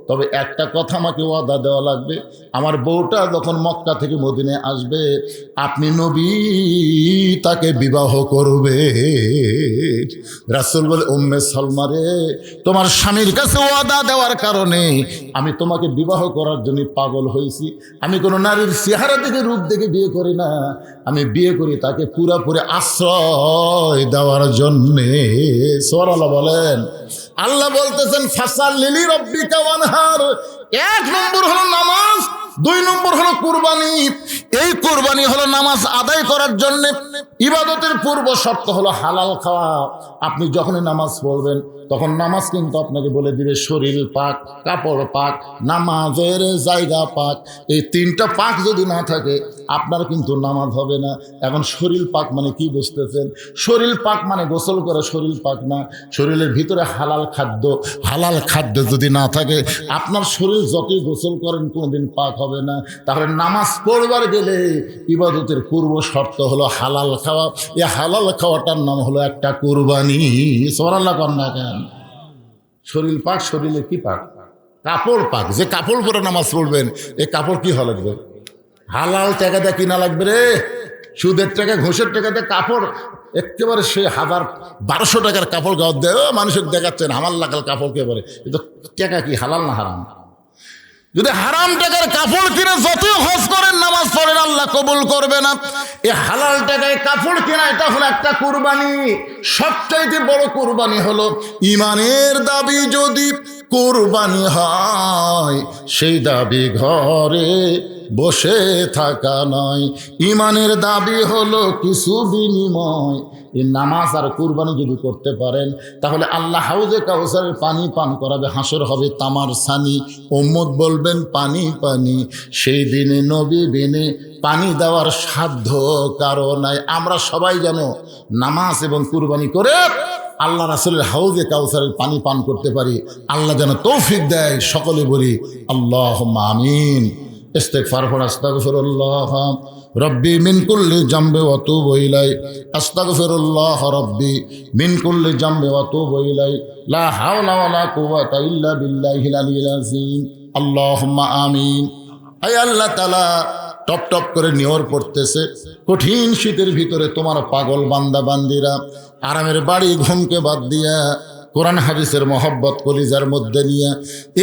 তবে একটা কথা আমাকে ওয়াদা দেওয়া লাগবে, আমার বউটা যখন মক্কা থেকে মদিনায় আসবে আপনি নবী তাকে বিবাহ করবে। রাসূল বলে, উম্মে সালমা রে, তোমার স্বামীর কাছে ওয়াদা দেওয়ার কারণে আমি তোমাকে বিবাহ করার জন্য পাগল হয়েছি। আমি কোনো নারীর চেহারা দেখে রূপ দেখে বিয়ে করি না, আমি বিয়ে করি তাকে পুরাপুরি আশ্রয় দেওয়ার জন্যে। সুবহানাল্লাহ বলেন। আল্লাহ বলতেছেন, ফাসাল্লি রাব্বিকা ওয়ানহার। 1 নম্বর হলো নামাজ, 2 নম্বর হলো কুরবানি। এই কুরবানি হলো নামাজ আদায় করার জন্য। ইবাদতের পূর্ব শর্ত হলো হালাল খাওয়া। আপনি যখনই নামাজ পড়বেন তখন নামাজ কিন্তু আপনাকে বলে দিবে শরীর পাক, কাপড় পাক, নামাজের জায়গা পাক। এই 3টা পাক যদি না থাকে আপনার কিন্তু নামাজ হবে না। এখন শরীর পাক মানে কি বুঝতেছেন? শরীর পাক মানে গোসল করে শরীর পাক না, শরীরের ভিতরে হালাল খাদ্য। হালাল খাদ্য যদি না থাকে আপনার শরীর যতই গোসল করেন কোনোদিন পাক হবে না। তাহলে নামাজ পড়বার গেলে ইবাদতের পূর্ব শর্ত হলো হালাল খাওয়া। এই হালাল খাওয়াটার নাম হলো একটা কুরবানি। সুবহানাল্লাহ কন্যা কেন? শরীর পাক, শরীরে কি পাক? কাপড় পাক। যে কাপড় পরে নামাজ পড়বেন এই কাপড় কি হওয়া লাগবে? হালাল টাকাতে কিনা লাগবে রে, সুদের টাকা ঘুষের টাকাতে কাপড় একেবারে সে 1200 টাকার কাপড় গাও দেয় মানুষের দেখাচ্ছেন আমার লাগাল কাপড় কে বলে, কিন্তু টাকা কি হালাল না হারাম? যদি হারাম টাকার কাপড় কিনে যতই হজ করেন নামাজ পড়েন আল্লাহ কবুল করবে না। এই হালাল টাকায় কাপড় কেনা এটা হলো একটা কুরবানি। সবচাইতে বড় কুরবানি হলো ইমানের দাবি যদি কুরবানি হয়, সেই দাবি ঘরে বসে থাকা নয়। ইমানের দাবি হলো কিছু বিনিময়। এই নামাজ আর কুরবানি যদি করতে পারেন তাহলে আল্লাহ হাউজে কাউসারের পানি পান করাবে, হাসর হবে তামার সানি, উম্মত বলবেন পানি পানি। সেই দিনে নবী বিনে পানি দেওয়ার সাধ্য কারো নাই। আমরা সবাই যেন নামাজ এবং কুরবানি করে আল্লাহ রাসূলের হাউজে কাউসারের পানি পান করতে পারি। আল্লাহ যেন তৌফিক দেয়। সকলে বলি আল্লাহুম্মা আমিন। ইস্তিগফার পড়, আস্তাগফিরুল্লাহ রব্বি মিন কুল্লি জামবি ওয়া তুবু ইলাই, আস্তাগফিরুল্লাহ রব্বি মিন কুল্লি জামবি ওয়া তুবু ইলাই, লা হাওলা ওয়া লা কুওয়াতা ইল্লা বিল্লাহিল আলিয়্যিল আযীম। আল্লাহুম্মা আমিন। আয় আল্লাহ তাআলা, টপ টপ করে নিয়র পড়তেছে কঠিন শীতের ভিতরে তোমার পাগল বান্দা বান্দিরা আরামের বাড়ি ঘুমকে বাদ দিয়া কোরআন হাদিসের মহব্বত কলিজার মধ্যে নিয়ে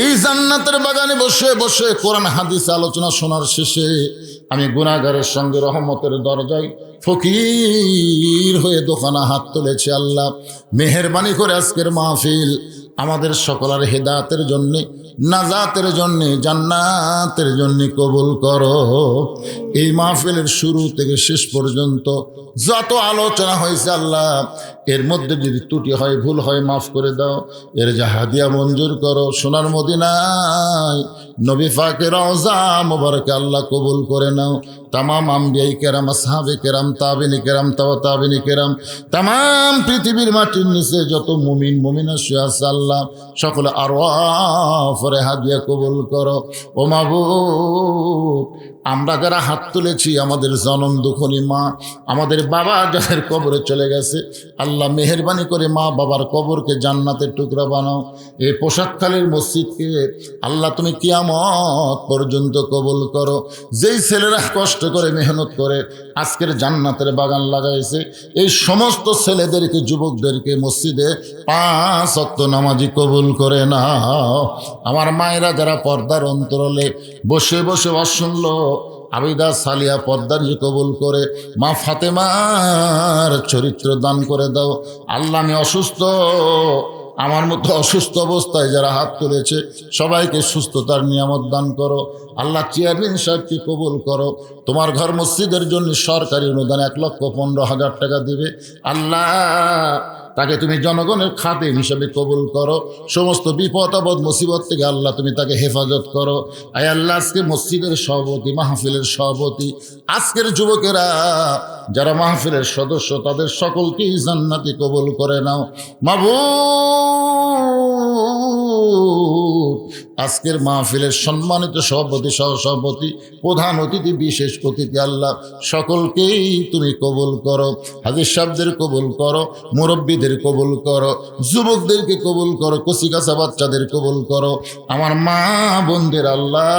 এই জান্নাতের বাগানে বসে বসে কোরআন হাদিস আলোচনা শোনার শেষে আমি গুনাহগারের সঙ্গে রহমতের দরজায় ফকির হয়ে দোকানা হাত তুলেছি। আল্লাহ মেহেরবানি করে আজকের মাহফিল আমাদের সকলের হেদায়েতের জন্যে, নাজাতের জন্যে, জান্নাতের জন্যে কবুল করো। এই মাহফিলের শুরু থেকে শেষ পর্যন্ত যত আলোচনা হয়েছে আল্লাহ, এর মধ্যে যদি ত্রুটি হয়, ভুল হয়, মাফ করে দাও। এর যা হাদিয়া মঞ্জুর করো। সোনার মদিনায় নবী পাকের রওজা মোবারকে আল্লাহ কবুল করে নাও। তামাম আম্বিয়াই কেরাম, আসহাবে কেরাম, তাবিনী কেরাম, তাবিনী কেরাম, তামাম পৃথিবীর মাটির নিচে যত মুমিন মুমিনা শুয়ে আছে আল্লাহ, সকলে আরওয়াফরে হাদিয়া কবুল করো। ও মাবুদ, আমরা যারা হাত তুলেছি, আমাদের জনম দুঃখনী মা, আমাদের বাবা যাদের কবরে চলে গেছে, আল্লাহ মেহেরবানি করে মা বাবার কবরকে জান্নাতের টুকরা বানাও। এই পোশাকখালীর মসজিদকে আল্লাহ তুমি কিয়ামত পর্যন্ত কবুল করো। যেই ছেলেরা কষ্ট করে মেহনত করে আজকের জান্নাতের বাগান লাগাইছে, এই সমস্ত ছেলেদেরকে, যুবকদেরকে মসজিদে 5 ওয়াক্ত নামাজি কবুল করে নাও। আমার মায়েরা যারা পর্দার অন্তরালে বসে বসে শুনলো, আবিদা সালিয়া পর্দার কবুল করে, মা ফাতেমার চরিত্র দান করে দাও। আল্লাহ আমি অসুস্থ, আমার মতো অসুস্থ অবস্থায় যারা হাত তুলেছে সবাইকে সুস্থতার নিয়ামত দান করো। আল্লাহ চেয়ারম্যান সাহেবকে কবুল করো। তোমার ঘর মসজিদের জন্য সরকারি অনুদান 1,15,000 টাকা দিবে। আল্লাহ তাকে তুমি জনগণের খাদেম হিসাবে কবুল করো। সমস্ত বিপদ আপদ মুসিবত থেকে আল্লাহ তুমি তাকে হেফাজত করো। আয় আল্লাহ, আজকে মসজিদের সভাপতি, মাহফিলের সভাপতি, আজকের যুবকেরা যারা মাহফিলের সদস্য, তাদের সকলকেই জান্নাতি কবুল করে নাও। মাবুদ, আজকের মাহফিলের সম্মানিত সভাপতি, সহসভাপতি, প্রধান অতিথি, বিশেষ অতিথি, আল্লাহ সকলকেই তুমি কবুল করো। হাজির সাহেবদের কবুল করো, মুরব্বীদের কবুল করো, যুবকদেরকে কবুল করো, কচিকাচা বাচ্চাদের কবুল করো। আমার মা বোনদের আল্লাহ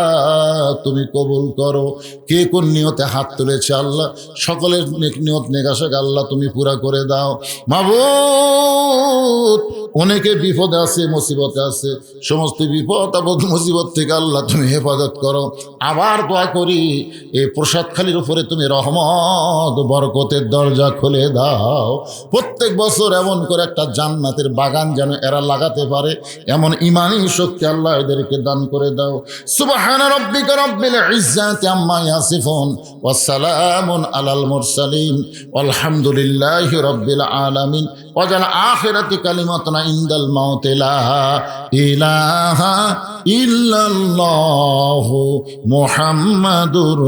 তুমি কবুল করো। কে কোন নিয়তে হাত তুলেছে আল্লাহ সকলের নিয়ত নেগাশাক আল্লাহ তুমি পুরা করে দাও। মাবুদ, অনেকে বিপদে আছে, মুসিবতে আছে, সমস্ত বিপদ আপদ মুসিবত থেকে আল্লাহ তুমি হেফাজত করো। আবার দোয়া করি এই প্রসাদখালির উপরে তুমি রহমত বরকতের দরজা খুলে দাও। প্রত্যেক বছর এমন করে একটা জান্নাতের বাগান যেন এরা লাগাতে পারে, এমন ইমানি শক্তি আল্লাহ এদেরকে দান করে দাও। সুবহানা রাব্বিকা রাব্বিল ইজ্জাতি আম্মা ইয়াসিফুন ওয়া সালামুন আলাল মুরসালিন আলহামদুলিল্লাহি রাব্বিল আলামিন। ওয়াজাল আখিরাতি কালিমাতুনা ইনদাল মাউতি লা ইলাহা ইল্লাল্লাহু মুহাম্মাদুর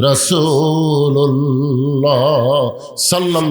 রাসূলুল্লাহ সাল্লাল্লাহু